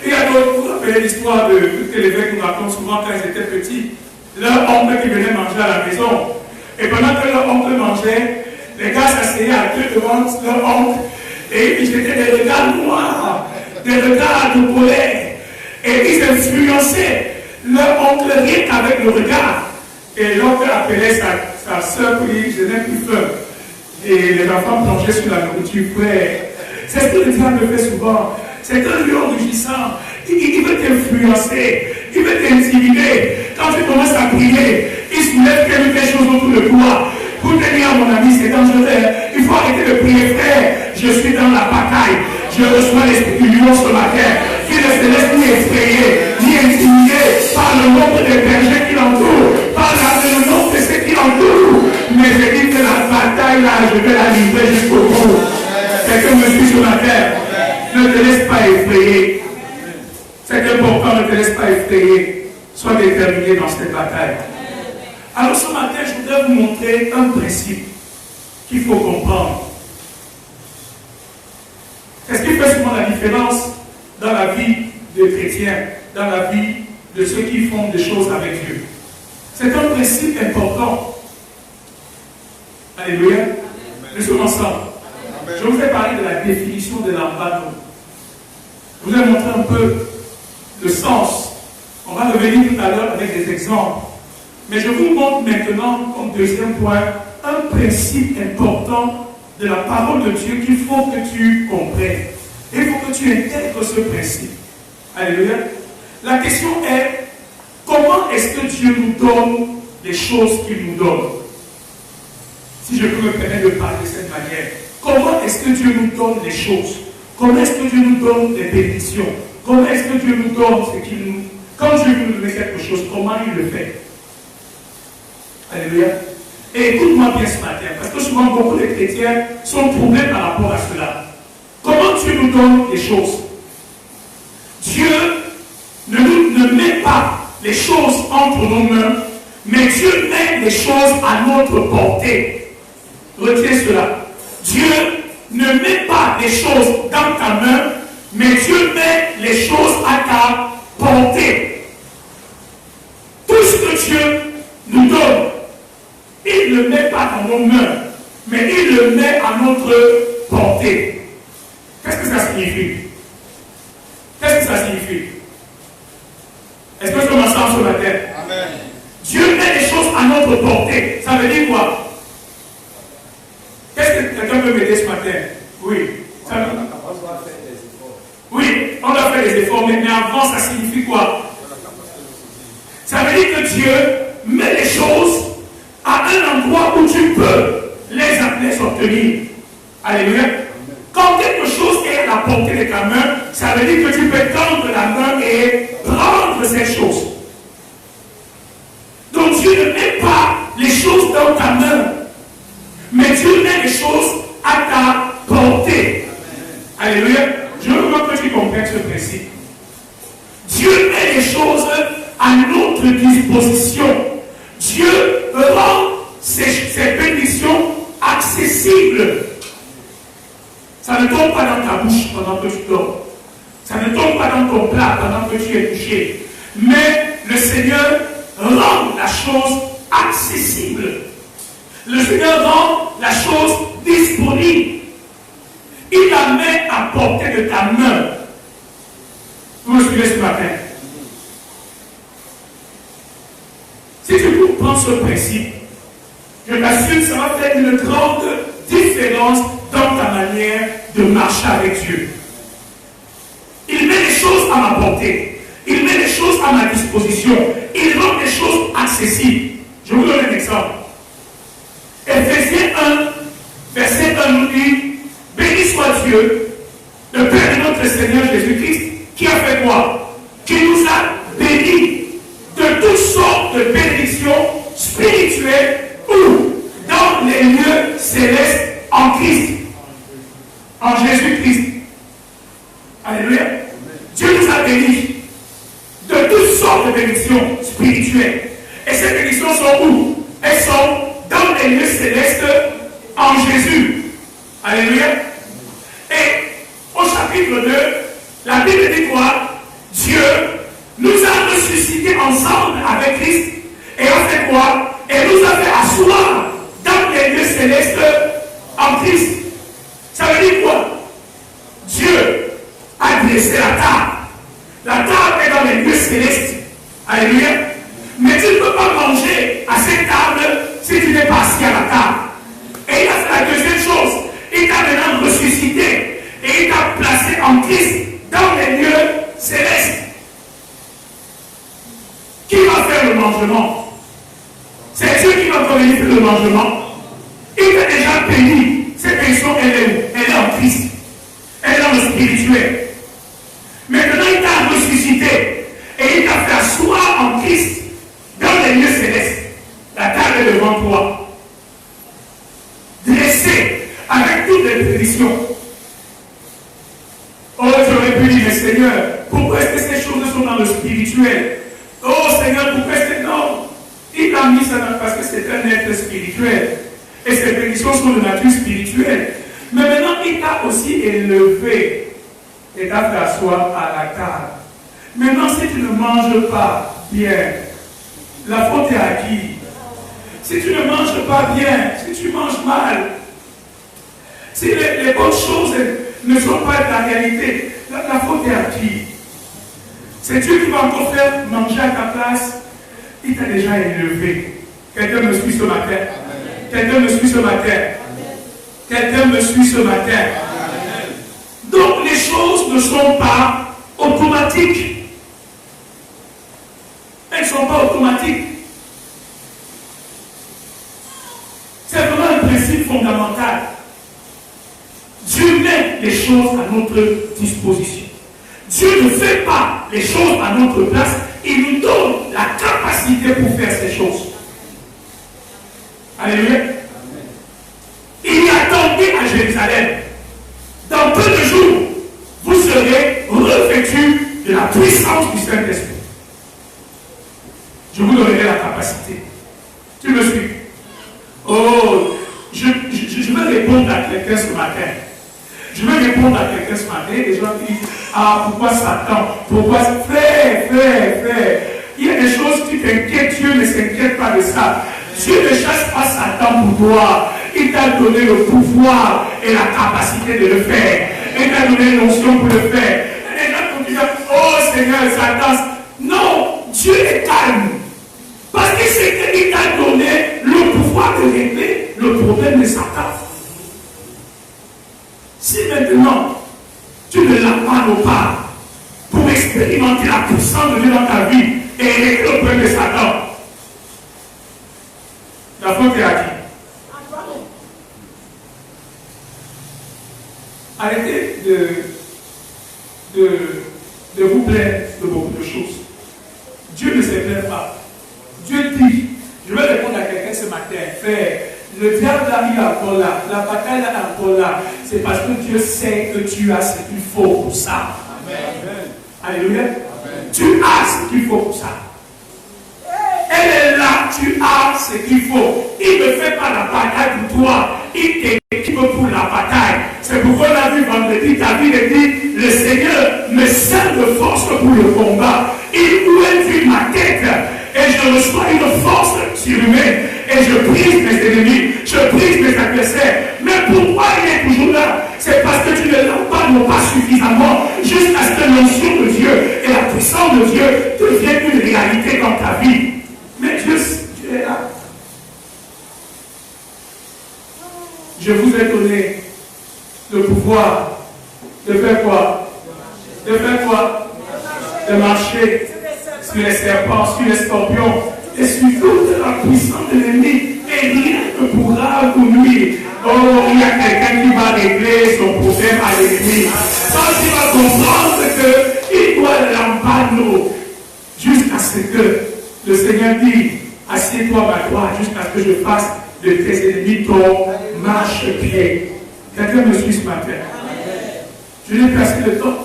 Et il y a d'autres, vous vous rappelez l'histoire de que l'évêque nous raconte souvent quand ils étaient petits, leur oncle qui venait manger à la maison. Et pendant que leur oncle mangeait, les gars s'asseyaient à deux devant leur oncle et ils jetaient des regards noirs, des regards de colère. Et ils influençaient leur oncle rien qu'avec le regard. Et l'oncle appelait sa soeur pour lui, je n'ai plus faim. Et les enfants plongeaient sur la nourriture, frère. C'est ce que le diable fait souvent. C'est un lion rugissant. Il veut t'influencer, il veut t'intimider. Quand tu commences à prier, il soulève quelque chose autour de toi. Pour te dire, mon ami, c'est dangereux. Il faut arrêter de prier, frère. Je suis dans la bataille. Je reçois l'esprit du lion ce matin. Qui ne se laisse ni effrayer, ni intimider par le nombre de bergers qui l'entourent, par le nombre de ceux qui l'entourent. Mais je dis que la bataille là, je vais la livrer jusqu'au bout. Quelqu'un me suit sur la terre. Ne te laisse pas effrayer. C'est important, ne te laisse pas effrayer. Sois déterminé dans cette bataille. Alors ce matin, je voudrais vous montrer un principe qu'il faut comprendre. C'est ce qui fait souvent la différence dans la vie des chrétiens, dans la vie de ceux qui font des choses avec Dieu. C'est un principe important. Alléluia. Nous sommes ensemble. Je vous ai parlé de la définition de l'ambano. Je vous ai montré un peu le sens. On va revenir tout à l'heure avec des exemples. Mais je vous montre maintenant, comme deuxième point, un principe important de la parole de Dieu qu'il faut que tu comprennes. Il faut que tu intègres ce principe. Alléluia. La question est, comment est-ce que Dieu nous donne les choses qu'il nous donne? Si je peux me permettre de parler de cette manière, comment est-ce que Dieu nous donne les choses? Comment est-ce que Dieu nous donne les bénédictions? Comment est-ce que Dieu nous donne ce qu'il nous... Quand Dieu veut nous donner quelque chose, comment il le fait? Alléluia. Et écoute-moi bien ce matin, parce que souvent beaucoup de chrétiens sont troublés par rapport à cela. Comment Dieu nous donne les choses? Dieu ne met pas les choses entre nos mains, mais Dieu met les choses à notre portée. Retiens cela. Dieu ne met pas les choses dans ta main, mais Dieu met les choses à ta portée. Tout ce que Dieu nous donne, il ne le met pas dans nos mains, mais il le met à notre portée. Qu'est-ce que ça signifie? Qu'est-ce que ça signifie? Est-ce que je peux m'asseoir sur la terre? Amen. Dieu met les choses à notre portée. Ça veut dire quoi? Qu'est-ce que quelqu'un peut m'aider ce matin? Oui. Ça veut... Oui, on doit faire des efforts, mais avant, ça signifie quoi? Ça veut dire que Dieu met les choses à un endroit où tu peux les obtenir. Alléluia. Quand quelque chose est à la portée de ta main, ça veut dire que tu peux tendre la main et prendre cette chose. Donc Dieu ne met pas les choses dans ta main, mais Dieu met les choses à ta portée. Alléluia. Je veux que tu comprennes ce principe. Dieu met les choses à notre disposition. Dieu rend ces bénédictions accessibles. Ça ne tombe pas dans ta bouche pendant que tu dors. Ça ne tombe pas dans ton plat pendant que tu es couché. Mais le Seigneur rend la chose accessible. Le Seigneur rend la chose disponible. Il la met à portée de ta main. Vous me suivez ce matin? Si tu comprends ce principe, je t'assure que ça va faire une grande différence dans ta manière de marcher avec Dieu. Il met les choses à ma portée. Il met les choses à ma disposition. Il rend les choses accessibles. Je vous donne un exemple. Ephésiens 1, verset 1 nous dit: béni soit Dieu, le Père de notre Seigneur Jésus-Christ, qui a fait quoi? Qui nous a bénis de toutes sortes de bénédictions spirituelles ou dans les lieux célestes en Christ, en Jésus-Christ. Alléluia. Dieu nous a bénis de toutes sortes de bénédictions spirituelles. Et ces bénédictions sont où? Elles sont dans les lieux célestes en Jésus. Alléluia. Et au chapitre 2, la Bible dit quoi? Dieu nous a ressuscités ensemble avec Christ et a fait quoi? Et nous a fait asseoir dans les lieux célestes en Christ. Ça veut dire quoi? Dieu a dressé la table. La table est dans les lieux célestes. Alléluia. Mais tu ne peux pas manger à cette table si tu n'es pas assis à la table. Et il a fait la deuxième chose. Il t'a maintenant ressuscité et il t'a placé en Christ dans les lieux célestes. Qui va faire le mangement? C'est Dieu qui va venir faire le mangement. Il t'a déjà béni. Cette bénédiction, elle est où? Elle est en Christ. Elle est dans le spirituel. Maintenant, il t'a ressuscité et il t'a fait asseoir en Christ dans les lieux célestes. La table est devant toi. Dressée avec toutes les bénédictions. Oh, j'aurais pu dire, mais Seigneur, pourquoi est-ce que ces choses sont dans le spirituel? Oh Seigneur, pourquoi est-ce que non? Il t'a mis ça parce que c'est un être spirituel. Et ces bénédictions sont de nature spirituelle. Mais maintenant, il t'a aussi élevé et t'a fait asseoir à la table. Maintenant, si tu ne manges pas bien, la faute est à qui? Si tu ne manges pas bien, si tu manges mal, si les bonnes choses ne sont pas de la réalité, la faute est à qui? C'est Dieu qui va encore faire manger à ta place. Il t'a déjà élevé. Quelqu'un me suit ce matin? Quelqu'un me suit ce matin? Quelqu'un me suit ce matin. Donc les choses ne sont pas automatiques. Elles ne sont pas automatiques. C'est vraiment un principe fondamental. Dieu met les choses à notre disposition. Dieu ne fait pas les choses à notre place. Il nous donne la capacité pour faire ces choses. Alléluia. Il y a attendu à Jérusalem. Dans peu de jours, vous serez revêtus de la puissance du Saint-Esprit. Je vous donnerai la capacité. Tu me suis? Oh, je vais répondre à quelqu'un ce matin. Je vais répondre à quelqu'un ce matin. Les gens disent, ah, pourquoi Satan? Pourquoi? Frère. Il y a des choses qui t'inquiètent. Dieu ne s'inquiète pas de ça. Dieu ne chasse pas Satan pour toi. Il t'a donné le pouvoir et la capacité de le faire. Il t'a donné l'onction pour le faire. Et les gens vont dire, oh Seigneur, Satan. Non, Dieu est calme. Parce que c'est qu'il t'a donné le pouvoir de régler le problème de Satan. Si maintenant, tu ne l'as pas pour expérimenter la puissance de Dieu dans ta vie et régler le problème de Satan, la faute est à qui? Arrêtez de vous plaindre de beaucoup de choses. Dieu ne se plaint pas. Dieu dit, je vais répondre à quelqu'un ce matin, frère, le diable il est encore là, la bataille est encore là. C'est parce que Dieu sait que tu as ce qu'il faut pour ça. Amen. Alléluia. Amen. Tu as ce qu'il faut pour ça. Elle est là, tu as ce qu'il faut. Il ne fait pas la bataille pour toi, il t'équipe pour la bataille. C'est pourquoi on a vu vendredi, David dit, le Seigneur me sert de force pour le combat. Il ouvre ma tête et je reçois une force surhumaine et je brise mes ennemis, je brise mes adversaires. Mais pourquoi il est toujours là? C'est parce que tu ne l'as pas suffisamment jusqu'à ce que l'onction de Dieu et la puissance de Dieu deviennent une réalité dans ta vie. Mais Dieu est là. Je vous ai donné le pouvoir de faire quoi? De faire quoi? De marcher sur les serpents, sur les scorpions et sur toute la puissance de l'ennemi. Et rien ne pourra vous nuire. Oh, il y a quelqu'un qui va régler son problème à l'ennemi. Quand il va comprendre qu'il doit l'embargo jusqu'à ce que le Seigneur dit, assieds-toi à ma droite jusqu'à ce que je fasse de tes ennemis ton marche-pied. Quelqu'un me suit ce matin? Je n'ai pas assez de temps.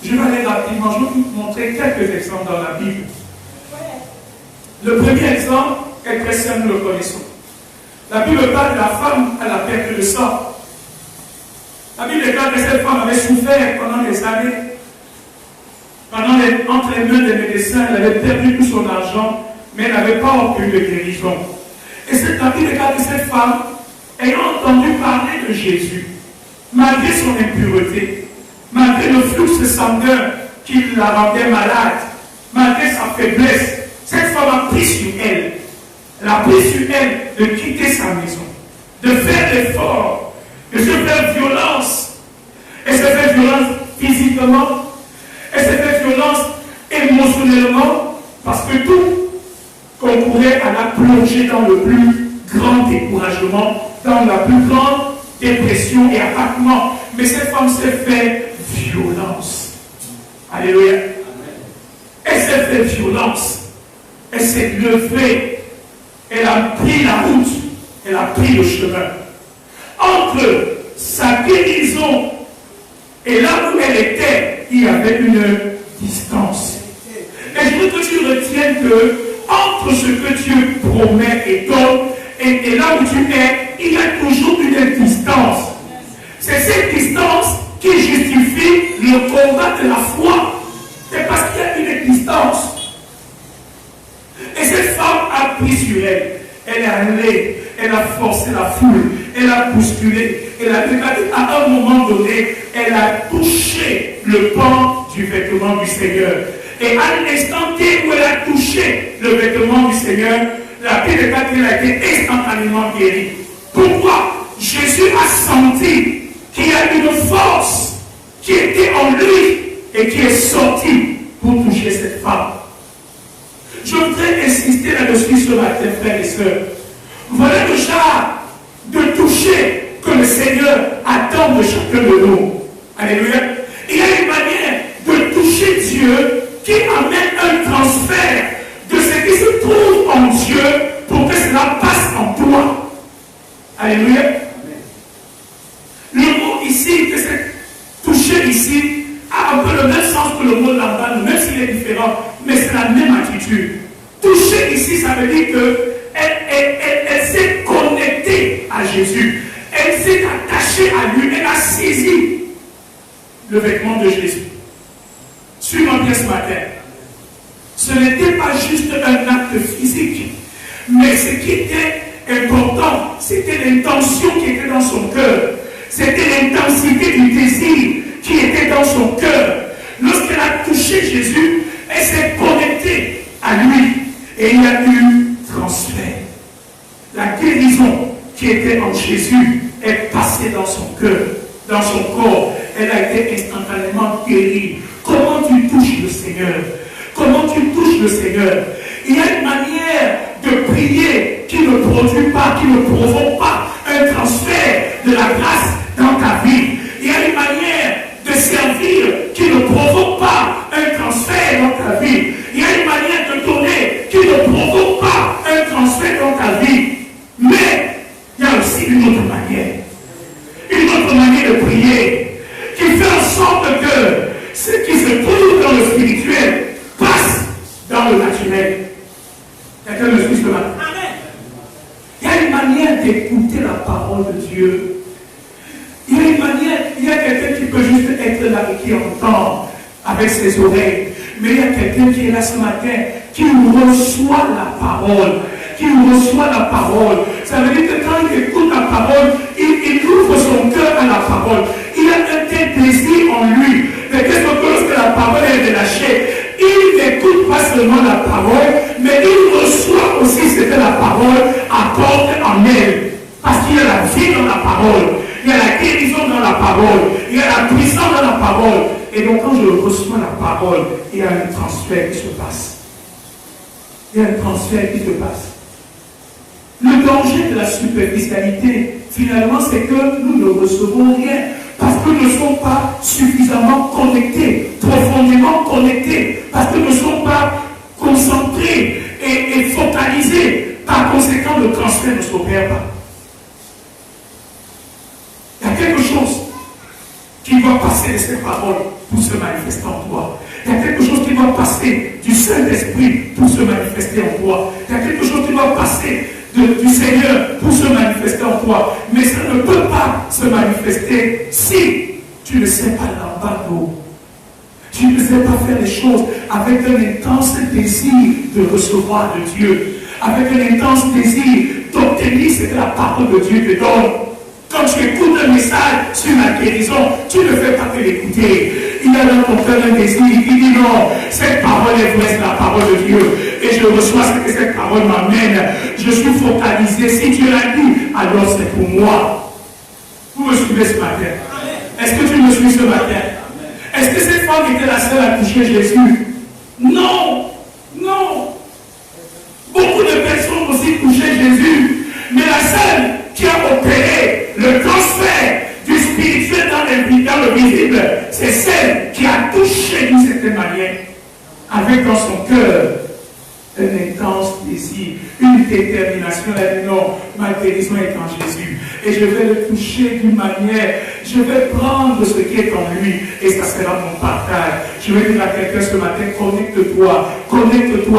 Je vais aller rapidement. Je vais vous montrer quelques exemples dans la Bible. Le premier exemple est très simple, nous le connaissons. La Bible parle de la femme à la perte de sang. La Bible déclare que cette femme avait souffert pendant des années. Entre les mains des médecins, elle avait perdu tout son argent, mais elle n'avait pas obtenu de guérison. Et la Bible déclare que cette femme, ayant entendu parler de Jésus, malgré son impureté, malgré le flux sanguin qui la rendait malade, malgré sa faiblesse, cette femme a pris sur elle. Elle a pris sur elle de quitter sa maison, de faire l'effort, de se faire violence. Elle s'est fait violence physiquement, elle s'est fait violence émotionnellement, parce que tout concourait à la plonger dans le plus grand découragement, dans la plus grande dépression et abattement. Mais cette femme s'est fait violence. Alléluia. Elle s'est fait violence. Elle s'est levée. Elle a pris la route. Elle a pris le chemin. Entre sa guérison et là où elle était, il y avait une distance. Et je veux que tu retiennes que entre ce que Dieu promet et donne et là où tu es, il y a toujours une distance. C'est cette distance qui justifie le combat de la foi. C'est parce qu'il y a une distance. Et cette femme a pris sur elle. Elle est allée, elle a forcé la foule, elle a bousculé, elle a déclaré à un moment donné, elle a touché le pan du vêtement du Seigneur. Et à l'instant où elle a touché le vêtement du Seigneur, la Bible déclare qu'elle a été instantanément guérie. Pourquoi? Jésus a senti senti qu'il y a une force qui était en lui et qui est sortie pour toucher cette femme. Je voudrais insister là-dessus ce matin, frères et sœurs. Voilà le genre de toucher que le Seigneur attend de chacun de nous. Alléluia. Il y a une manière de toucher Dieu qui amène un transfert de ce qui se trouve en Dieu pour que cela passe en toi. Alléluia. Le mot ici, que c'est toucher ici, a un peu le même sens que le mot là-bas, même s'il est différent, mais c'est la même attitude. Toucher ici, ça veut dire qu'elle s'est connectée à Jésus. Elle s'est attachée à lui. Elle a saisi le vêtement de Jésus. Suis-moi bien ce matin. Ce n'était pas juste un acte physique, mais ce qui était important, c'était l'intention qui était dans son cœur. C'était l'intensité du désir qui était dans son cœur. Lorsqu'elle a touché Jésus, elle s'est connectée à lui. Et il y a eu transfert. La guérison qui était en Jésus est passée dans son cœur, dans son corps. Elle a été instantanément guérie. Comment tu touches le Seigneur? Comment tu touches le Seigneur? Il y a une manière de prier qui ne produit pas, qui ne provoque pas un transfert de la grâce dans ta vie. Il y a une manière de servir qui ne provoque pas un transfert dans ta vie. Il y a une manière de donner qui ne provoque pas un transfert dans ta vie. Mais il y a aussi une autre manière. Une autre manière de prier qui fait en sorte que ce qui se trouve dans le spirituel passe dans le naturel. Quelqu'un me suit ce matin? Il y a une manière d'écouter la parole de Dieu. Il y a une manière, il y a quelqu'un qui peut juste être là et qui entend avec ses oreilles. Mais il y a quelqu'un qui est là ce matin, qui reçoit la parole. Qui reçoit la parole. Ça veut dire que quand il écoute la parole, il ouvre son cœur à la parole. Il a un tel désir en lui. Mais qu'est-ce que lorsque la parole est relâchée, il n'écoute pas seulement la parole, mais il reçoit aussi ce que la parole apporte en elle. Parce qu'il y a la vie dans la parole. Il y a la guérison dans la parole. Il y a la puissance dans la parole. Et donc quand je reçois la parole, il y a un transfert qui se passe. Il y a un transfert qui se passe. Le danger de la superficialité, finalement, c'est que nous ne recevons rien. Parce que nous ne sommes pas suffisamment connectés, profondément connectés. Parce que nous ne sommes pas concentrés et focalisés. Par conséquent, le transfert ne s'opère pas. Il y a quelque chose qui doit passer de ces paroles pour se manifester en toi. Il y a quelque chose qui doit passer du Saint-Esprit pour se manifester en toi. Il y a quelque chose qui doit passer du Seigneur pour se manifester en toi. Mais ça ne peut pas se manifester si tu ne sais pas l'embargo. Tu ne sais pas faire les choses avec un intense désir de recevoir de Dieu. Avec un intense désir d'obtenir ce que la parole de Dieu te donne. Quand tu écoutes un message sur la guérison, tu ne fais pas que l'écouter. Il y a dans ton cœur un désir, il dit non, cette parole est vraie, c'est la parole de Dieu. Et je reçois ce que cette parole m'amène. Je suis focalisé. Si Dieu l'a dit, alors c'est pour moi. Vous me suivez ce matin? Est-ce que tu me suis ce matin? Est-ce que cette femme était la seule à toucher Jésus? Non, non. Beaucoup de personnes aussi touchaient Jésus. Mais la seule qui a opéré le transfert du spirituel dans le visible, c'est celle qui a touché d'une certaine manière, avec dans son cœur un intense désir, une détermination. Elle dit non, ma guérison est en Jésus. Et je vais le toucher d'une manière, je vais prendre ce qui est en lui, et ça sera mon partage. Je vais dire à quelqu'un ce matin, connecte-toi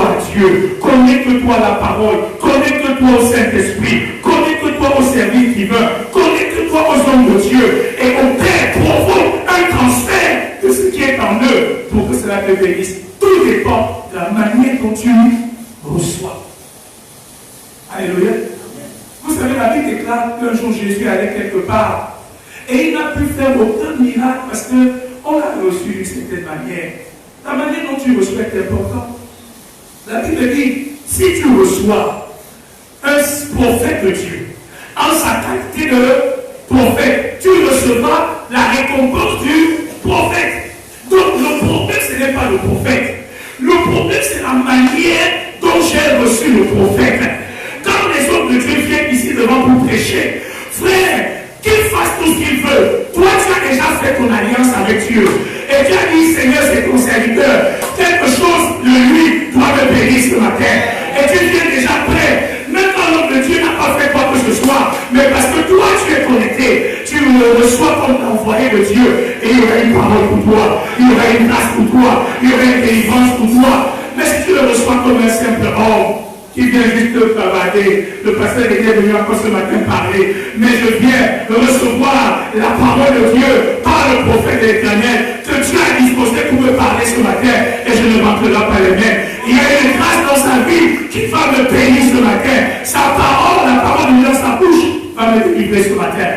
à Dieu, connecte-toi à la parole, connecte-toi au Saint-Esprit, connecte-toi au service divin, connecte-toi aux hommes de Dieu, et au Père provoque un transfert de ce qui est en eux, pour que cela te bénisse. Tout dépend de la manière dont tu reçois. Alléluia. Vous savez, la Bible déclare qu'un jour Jésus allait quelque part et il n'a pu faire aucun miracle parce qu'on l'a reçu d'une certaine manière. La manière dont tu reçois est importante. La Bible dit, si tu reçois un prophète de Dieu en sa qualité de prophète. Tu recevras la récompense du prophète. Donc le problème, ce n'est pas le prophète. Le problème, c'est la manière dont j'ai reçu le prophète. Quand les hommes de Dieu viennent ici devant pour prêcher, frère, qu'il fasse tout ce qu'il veut. Toi, tu as déjà fait ton alliance avec Dieu. Et tu as dit, Seigneur, c'est ton serviteur. Quelque chose de lui doit me bénir ce matin. Et tu viens déjà prêt. Même quand l'homme de Dieu n'a pas fait quoi que ce soit, mais parce que toi, tu es connecté, tu le reçois comme l'envoyé de Dieu. Et il y aura une parole pour toi. Il y aura une grâce pour toi. Il y aura une délivrance pour toi. Mais si tu le reçois comme un simple homme, qui vient juste te bavarder. Le pasteur était venu encore ce matin parler. Mais je viens recevoir la parole de Dieu par le prophète de l'Éternel que Dieu a disposé pour me parler ce matin et je ne manquerai pas les mains. Il y a une grâce dans sa vie qui va me bénir ce matin. Sa parole, la parole de Dieu dans sa bouche va me délivrer ce matin.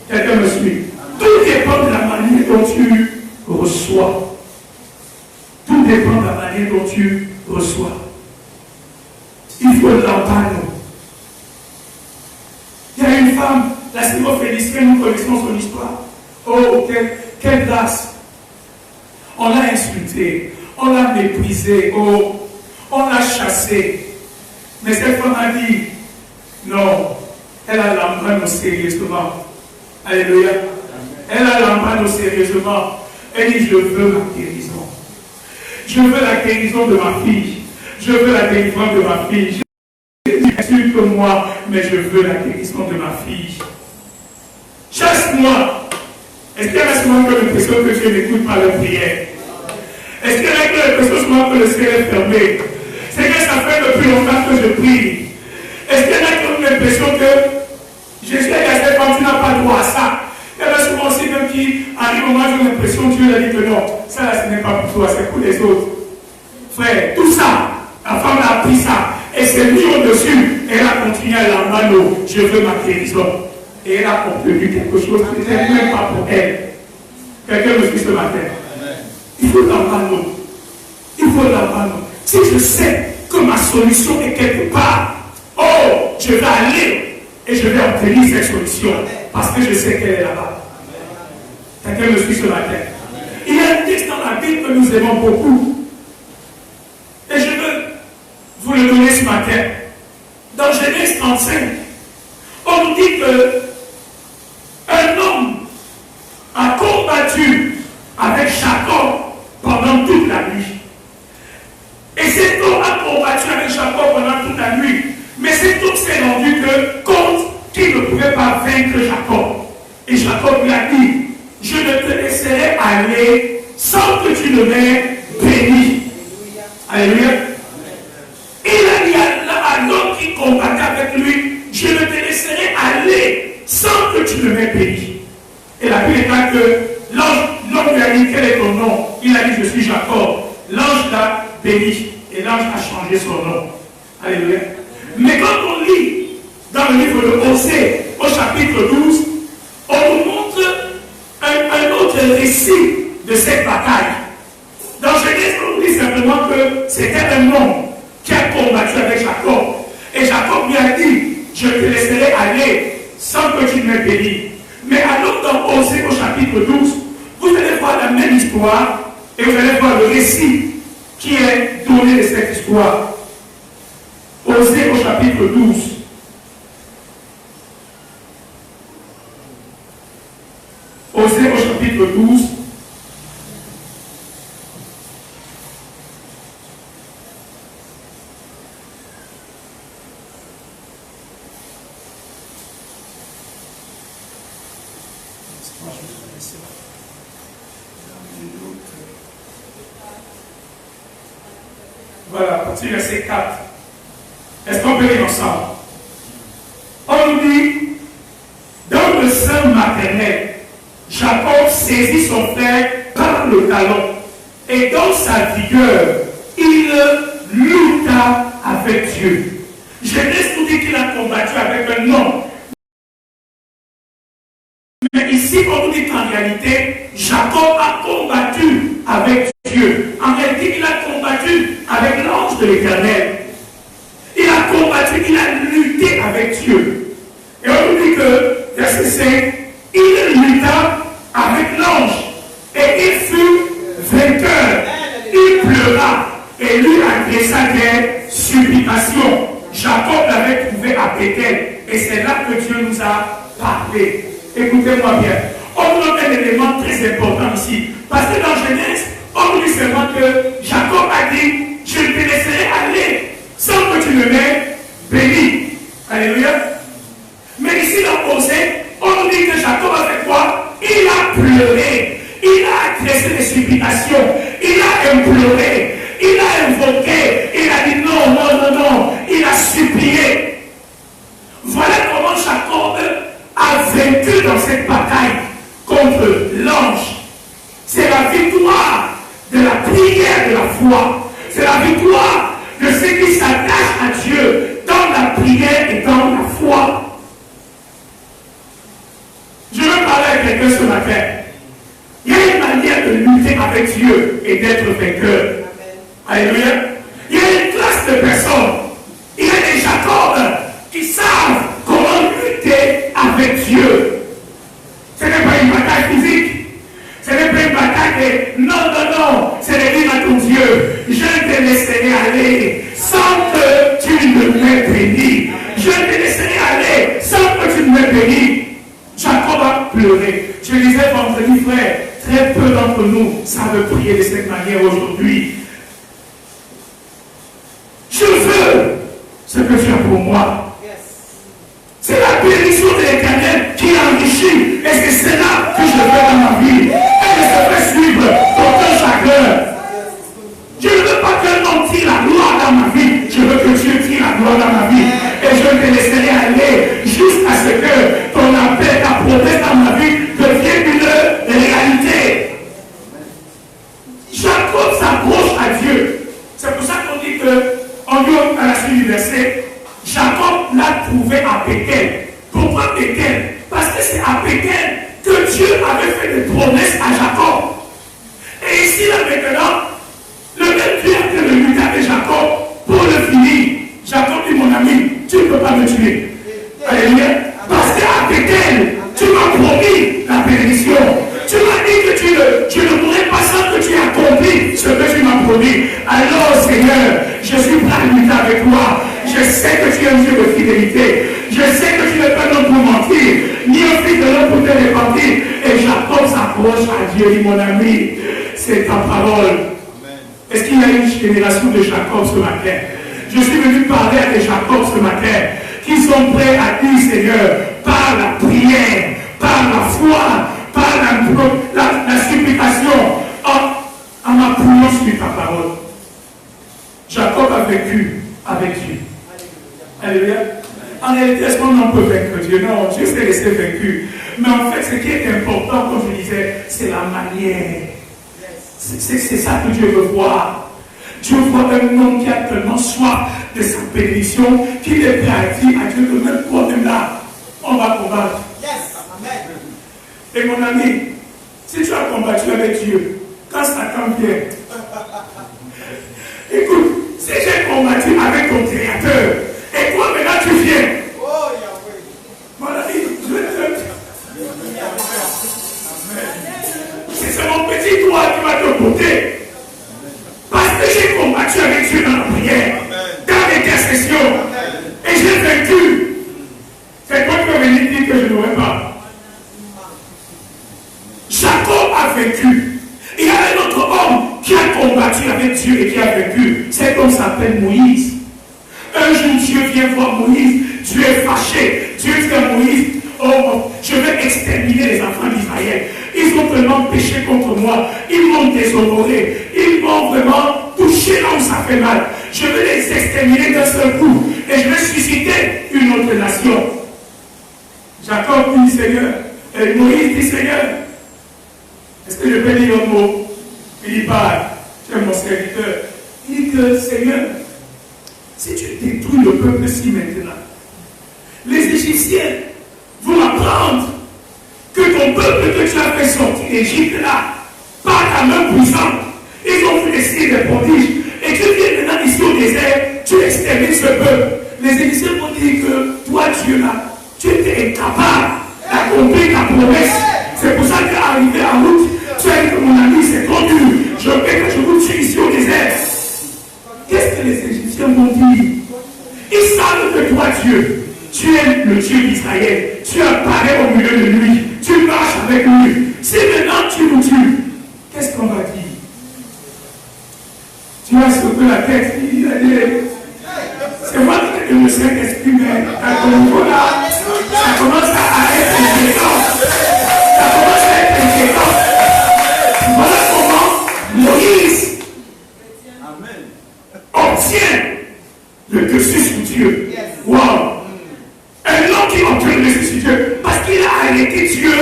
Quelqu'un me suit. Tout dépend de la manière dont tu reçois. Tout dépend de la manière dont tu reçois. Il faut l'entendre. Il y a une femme, la Simone Félicien, nous connaissons son histoire. Oh, quelle grâce. On l'a insultée, on l'a méprisée, oh, on l'a chassée. Mais cette femme a dit, non, elle a l'embrun sérieusement. Alléluia. Elle a l'embrun sérieusement. Elle dit, je veux ma guérison. Je veux la guérison de ma fille. Je veux la délivrance de ma fille. Je suis sûr que moi, mais je veux la guérison de ma fille. Chasse-moi. Est-ce qu'il y a souvent l'impression que Dieu n'écoute pas la prière? Est-ce qu'il y a l'impression souvent que le ciel est fermé? C'est que ça fait depuis longtemps que je prie. Est-ce qu'il y a l'impression que Jésus a dit quand tu n'as pas droit à ça? Il y en a souvent aussi même qui arrivent au moment où j'ai l'impression que Dieu a dit que non, ça là ce n'est pas pour toi, c'est pour les autres. Frère, tout ça. La femme a pris ça et s'est mise au-dessus. Elle a continué à l'emmener. Je veux ma guérison. Et elle a obtenu quelque chose qui n'était même pas pour elle. Quelqu'un me suit ce matin. Il faut l'emmener. Il faut l'emmener. Si je sais que ma solution est quelque part, oh, je vais aller et je vais obtenir cette solution parce que je sais qu'elle est là-bas. Quelqu'un me suit ce matin. Il y a un texte dans la Bible que nous aimons beaucoup. Et je veux vous le donner ce matin. Dans Genèse 35, on nous dit que un homme a combattu avec Jacob pendant toute la nuit. Et cet homme a combattu avec Jacob pendant toute la nuit. Mais cet homme s'est rendu compte qu'il ne pouvait pas vaincre Jacob. Et Jacob lui a dit, je ne te laisserai aller sans que tu ne m'aies béni. Alléluia. Il a dit à l'homme qui combattait avec lui, je ne te laisserai aller sans que tu ne m'aies béni. Et la Bible déclare que l'homme lui a dit, quel est ton nom? Il a dit, je suis Jacob. L'ange l'a béni et l'ange a changé son nom. Alléluia. Mais quand on lit dans le livre de Osée, au chapitre 12, on nous montre un autre récit de cette bataille. Dans Genèse, on dit simplement que c'était un homme qui a combattu avec Jacob. Et Jacob lui a dit, je te laisserai aller sans que tu m'aies béni. Mais allons dans Osée au chapitre 12, vous allez voir la même histoire et vous allez voir le récit qui est donné de cette histoire. Osée au chapitre 12. Osée au chapitre 12. Voilà, à partir du verset 4. Est-ce qu'on peut lire ensemble? On nous dit, dans le sein maternel, Jacob saisit son frère par le talon, et dans sa vigueur, il lutta avec Dieu. Genèse nous dit qu'il a combattu avec un homme. Mais ici, on nous dit qu'en réalité, Jacob a combattu avec Dieu. En réalité, il a combattu avec l'ange de l'Éternel. Il a combattu, il a lutté avec Dieu. Et on nous dit que, verset 5, il lutta avec l'ange et il fut vainqueur. Il pleura et lui adressa des supplications. Jacob l'avait trouvé à Bethel et c'est là que Dieu nous a parlé. Écoutez-moi bien. On nous donne un élément très important ici. Parce que dans Genèse, on nous dit seulement que Jacob a dit, je te laisserai aller sans que tu me m'aies béni. Alléluia. Mais ici dans Osée, on nous dit que Jacob a fait quoi? Il a pleuré. Il a adressé des supplications. Il a imploré. Il a invoqué. Il a dit non, non, non, non. Il a supplié. Voilà comment Jacob a vaincu dans cette bataille contre l'ange. C'est la victoire de la prière de la foi. C'est la victoire de ceux qui s'attachent à Dieu dans la prière et dans la foi. Je veux parler à quelqu'un ce matin. Il y a une manière de lutter avec Dieu et d'être vainqueur. Alléluia. Il y a une classe de personnes. Il y a des Jacob qui savent comment lutter avec Dieu. Ce n'est pas une bataille physique. Ce n'est pas une bataille de non, non, non. C'est de dire à ton Dieu, je te laisserai aller sans que tu ne m'aies béni. Je te laisserai aller sans que tu ne m'aies béni. Jacob a pleuré. Je disais vendredi, frère, très peu d'entre nous savent prier de cette manière aujourd'hui. Je veux ce que tu as pour moi. C'est la bénédiction de l'Éternel qui enrichit. Et c'est cela que je veux dans ma vie. Et je veux suivre aucun chacun. Je ne veux pas que l'homme tire la gloire dans ma vie. Je veux que Dieu tire la gloire dans ma vie. Et je te laisserai aller jusqu'à ce que ton appel, ta promesse dans ma vie devienne une réalité. Jacob s'approche à Dieu. C'est pour ça qu'on dit que, on dit à la suite du verset, Jacob l'a trouvé à Bethel. Pourquoi Bethel? Parce que c'est à Bethel que Dieu avait fait des promesses à Jacob. Et ici, là maintenant, le même Dieu a fait le lutter avec Jacob pour le finir. Jacob dit, mon ami, tu ne peux pas me tuer. Alléluia. Parce qu'à Bethel, tu m'as promis la bénédiction. Tu m'as dit que tu ne pourrais pas sans que tu aies accompli ce que tu m'as promis. Alors, Seigneur, je suis prêt à lutter avec toi. Je sais que tu es un Dieu de fidélité. Je sais que tu n'es pas un homme pour mentir, ni un fils de l'homme pour te repentir. Et Jacob s'approche à Dieu, dit mon ami, c'est ta parole. Est-ce qu'il y a une génération de Jacob ce matin? Je suis venu parler à des Jacob ce matin qui sont prêts à dire, Seigneur, par la prière, par la foi, par la supplication, en appuyant sur ta parole. Jacob a vécu avec Dieu. Alléluia. En réalité, est-ce qu'on en peut vaincre Dieu? Non, Dieu s'est laissé vaincu. Mais en fait, ce qui est important, comme je disais, c'est la manière. C'est ça que Dieu veut voir. Dieu voit un homme qui a tellement soif de sa bénédiction qu'il est prêt à dire à Dieu que même toi, même là, on va combattre. Et mon ami, si tu as combattu avec Dieu, quand Satan vient, écoute, si j'ai combattu avec ton Créateur, et toi maintenant tu viens, mon ami, je vais te dire, c'est mon petit doigt qui va te porter. Parce que j'ai combattu avec Dieu dans la prière, dans l'intercession, et j'ai vaincu. C'est toi qui vas venir dire que je n'aurais pas. Jacob a vaincu. Il y a un autre homme qui a combattu avec Dieu et qui a vaincu. Cet homme s'appelle Moïse. Un jour, Dieu vient voir Moïse. Dieu est fâché. Dieu dit à Moïse, oh, je vais exterminer les enfants d'Israël. Ils ont vraiment péché contre moi. Ils m'ont déshonoré. Ils m'ont vraiment touché là où ça fait mal. Je vais les exterminer d'un seul coup. Et je vais susciter une autre nation. Jacob dit, Seigneur. Et Moïse dit, Seigneur, est-ce que je peux dire un mot? Il dit, pas, tu es mon serviteur. Il dit que, Seigneur, si tu détruis le peuple ici maintenant, les Égyptiens vont apprendre que ton peuple que tu as fait sortir d'Égypte là, par ta main puissante, ils ont fait des signes de prodiges, et tu viens maintenant ici au désert, tu extermines ce peuple. Les Égyptiens vont dire que toi, Dieu là, tu étais incapable accompli ta promesse. C'est pour ça qu'arrivé en route, tu as dit que mon ami, c'est trop dur. Je veux que je vous tue ici au désert. Qu'est-ce que les Égyptiens m'ont dit? Ils savent que toi, Dieu, tu es le Dieu d'Israël. Tu apparais au milieu de lui. Tu marches avec lui. Si maintenant tu nous tues, qu'est-ce qu'on va dire? Tu as sauté la tête. Il a dit, c'est moi qui me sais t'exprimer. À ton niveau là, ça commence à être inquiétant. Ça commence à être inquiétant. Voilà comment Moïse obtient le dessus sur Dieu. Wow! Un homme qui obtient le dessus sur Dieu parce qu'il a arrêté Dieu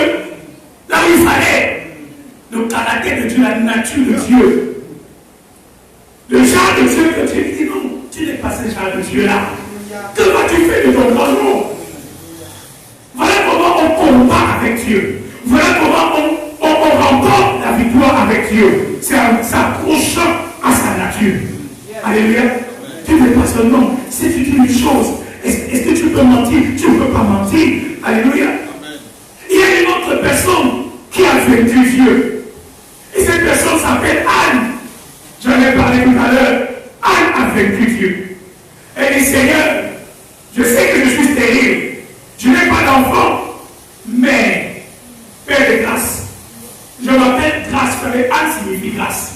là où il fallait. Le caractère de Dieu, la nature de Dieu. Le genre de Dieu que Dieu dit non, tu n'es pas ce genre de Dieu-là. Que vas-tu faire de ton grand nom? Voilà comment on combat avec Dieu. Voilà comment on remporte la victoire avec Dieu. C'est en s'accrochant à sa nature. Alléluia. Tu n'es pas un homme. Si tu dis une chose, est-ce que tu peux mentir? Tu ne peux pas mentir. Alléluia. Il y a une autre personne qui a vaincu Dieu. Et cette personne s'appelle Anne. J'en ai parlé tout à l'heure. Anne a vaincu Dieu. Elle dit, Seigneur, je sais que je suis stérile. Je n'ai pas d'enfant. Mais, Père de grâce. Je m'appelle grâce. Vous savez, Anne signifie grâce.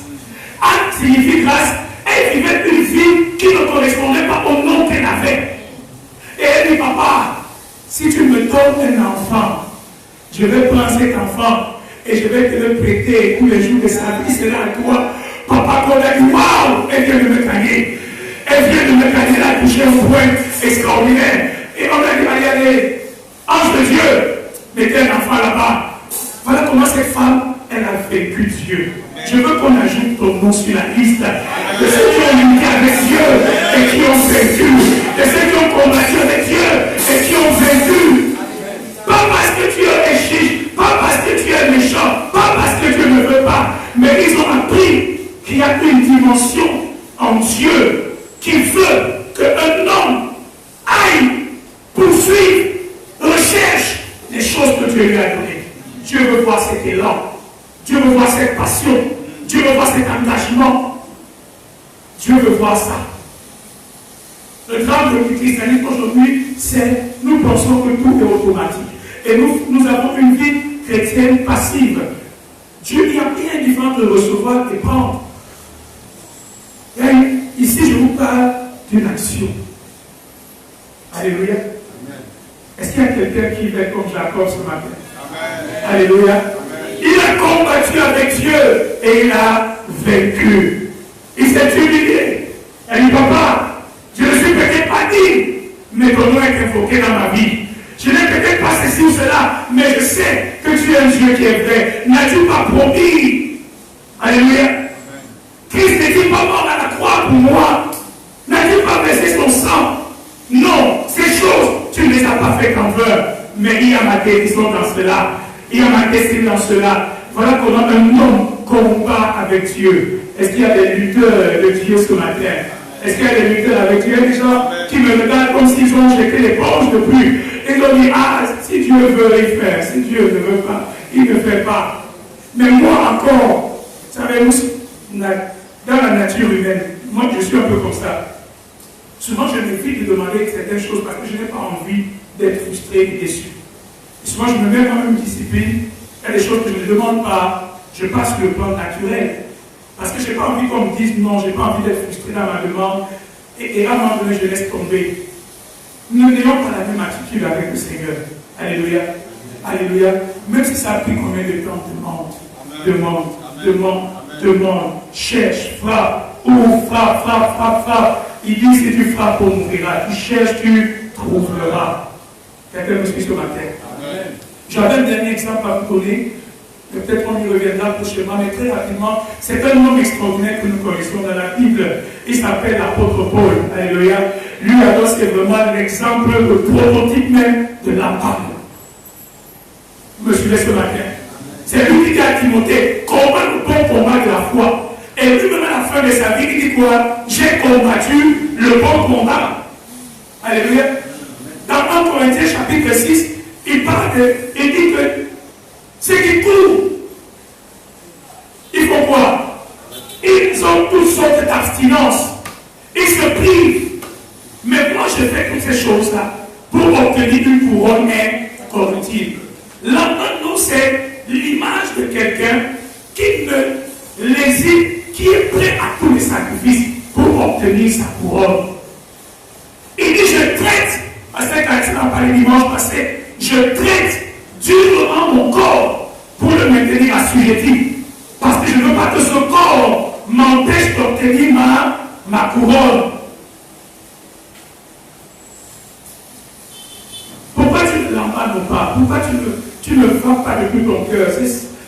Anne signifie grâce. Elle vivait une vie qui ne correspondait pas au nom qu'elle avait. Et elle dit, papa, si tu me donnes un enfant, je vais prendre cet enfant et je vais te le prêter tous les jours de sa vie. C'est là à toi. Papa, quand elle dit, waouh, elle vient de me gagner. Elle vient de me gagner, elle a touché un point extraordinaire. Et on a dit, allez, ange de Dieu, mettez un enfant là-bas. Voilà comment cette femme, elle a vaincu Dieu. Je veux qu'on ajoute ton nom sur la liste de ceux qui ont lutté avec Dieu et qui ont vaincu, de ceux qui ont combattu avec Dieu et qui ont vaincu. Pas parce que Dieu est chiche, pas parce que Dieu est méchant, pas parce que Dieu ne veut pas, mais ils ont appris qu'il y a une dimension en Dieu qui veut qu'un homme aille poursuivre, recherche les choses que Dieu lui a données. Dieu veut voir cet élan. Dieu veut voir cette passion. Dieu veut voir cet engagement. Dieu veut voir ça. Le drame du christianisme aujourd'hui, c'est nous pensons que tout est automatique. Et nous avons une vie chrétienne passive. Dieu, il y a bien différent de recevoir et prendre. Et ici, je vous parle d'une action. Alléluia. Est-ce qu'il y a quelqu'un qui est comme Jacob ce matin? Amen. Alléluia. Amen. Il a combattu avec Dieu et il a vaincu. Il s'est humilié. Il dit, papa, je ne suis peut-être pas digne, mais ton nom est invoqué dans ma vie. Je n'ai peut-être pas ceci ou cela, mais je sais que tu es un Dieu qui est vrai. N'as-tu pas promis? Alléluia. Christ n'est-il pas mort à la croix pour moi? N'as-tu pas versé son sang? Non, ces choses, tu ne les as pas fait qu'en vain. Mais il y a ma guérison dans cela. Il y a ma destinée dans cela. Voilà comment un homme combat avec Dieu. Est-ce qu'il y a des lutteurs de Dieu ce matin? Est-ce qu'il y a des lutteurs avec Dieu? Des gens qui me regardent comme s'ils ont jeté l'éponge depuis. Ils ont dit, ah, si Dieu veut, il fait. Si Dieu ne veut pas, il ne fait pas. Mais moi encore, savez-vous, dans la nature humaine, moi je suis un peu comme ça. Souvent je m'évite de demander certaines choses parce que je n'ai pas envie d'être frustré et déçu. Et souvent je me mets quand même une discipline. Il y a des choses que je ne demande pas, je passe sur le plan naturel. Parce que je n'ai pas envie qu'on me dise non, je n'ai pas envie d'être frustré dans ma demande. Et à un moment donné, je laisse tomber. Nous n'ayons pas la même attitude avec le Seigneur. Alléluia. Alléluia. Même si ça a pris combien de temps, demande, cherche, frappe, ouvre, frappe. Il dit si tu frappes, on m'ouvriras. Tu cherches, tu trouveras. Quelqu'un me suit ce matin. J'avais un dernier exemple à vous donner. Peut-être qu'on y reviendra prochainement, mais très rapidement, c'est un homme extraordinaire que nous connaissons dans la Bible. Il s'appelle l'apôtre Paul. Alléluia. Lui, alors, c'est vraiment l'exemple, le prototype même de la Bible. Vous me suivez ce matin? C'est lui qui dit à Timothée, combat le bon combat de la foi. Et lui-même à la fin de sa vie, il dit quoi? J'ai combattu le bon combat. Alléluia. Dans 1 Corinthiens chapitre 6, il parle il dit que ceux qui courent, il faut quoi? Ils ont toutes sortes d'abstinence. Ils se privent. Mais moi, je fais toutes ces choses-là pour obtenir une couronne incorruptible. L'homme, c'est l'image de quelqu'un qui ne l'hésite, qui est prêt à tous les sacrifices pour obtenir sa couronne. Il dit, je traite, parce que quand on a parlé dimanche passé, je traite durement mon corps pour le maintenir assujetti. Parce que je ne veux pas que ce corps m'empêche d'obtenir ma couronne. Pourquoi tu ne l'emballes pas? Pourquoi tu ne frappes pas depuis ton cœur?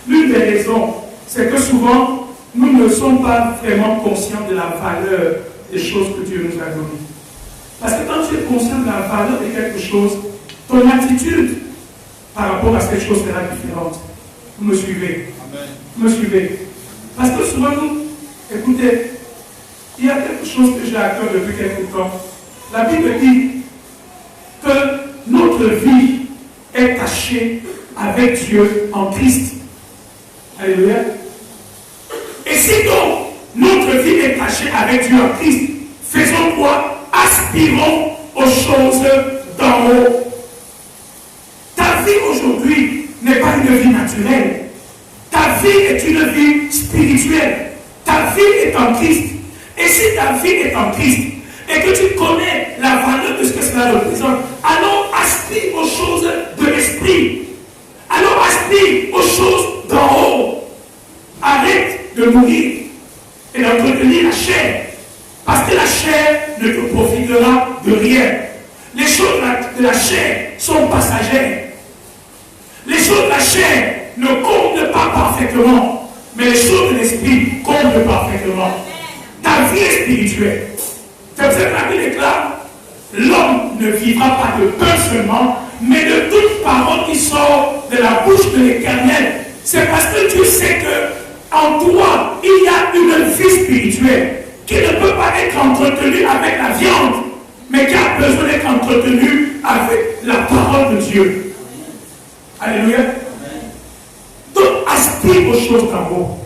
L'une des raisons, c'est que souvent, nous ne sommes pas vraiment conscients de la valeur des choses que Dieu nous a données. Parce que quand tu es conscient de la valeur de quelque chose, ton attitude par rapport à cette chose sera différente. Vous me suivez? Amen. Vous me suivez? Parce que souvent, nous, écoutez, il y a quelque chose que j'ai à cœur depuis quelque temps. La Bible dit que notre vie est cachée avec Dieu en Christ. Alléluia. Et si donc notre vie est cachée avec Dieu en Christ, faisons quoi? Aspirons aux choses d'en haut. Ta vie aujourd'hui n'est pas une vie naturelle. Ta vie est une vie spirituelle. Ta vie est en Christ. Et si ta vie est en Christ, et que tu connais la valeur de ce que cela représente, alors aspire aux choses de l'esprit. Alors aspire aux choses d'en haut. Arrête de mourir et d'entretenir la chair. Parce que la chair ne te profitera de rien. Les choses de la chair sont passagères. Les choses de la chair ne comptent pas parfaitement. Mais les choses de l'esprit comptent parfaitement. Ta vie est spirituelle. C'est pour ça que la Bible déclare, l'homme ne vivra pas de pain seulement, mais de toute parole qui sort de la bouche de l'Éternel. C'est parce que tu sais que en toi, il y a une vie spirituelle qui ne peut pas être entretenue avec la viande, mais qui a besoin d'être entretenue avec la parole de Dieu. Alléluia. Donc, aspire aux choses d'en haut.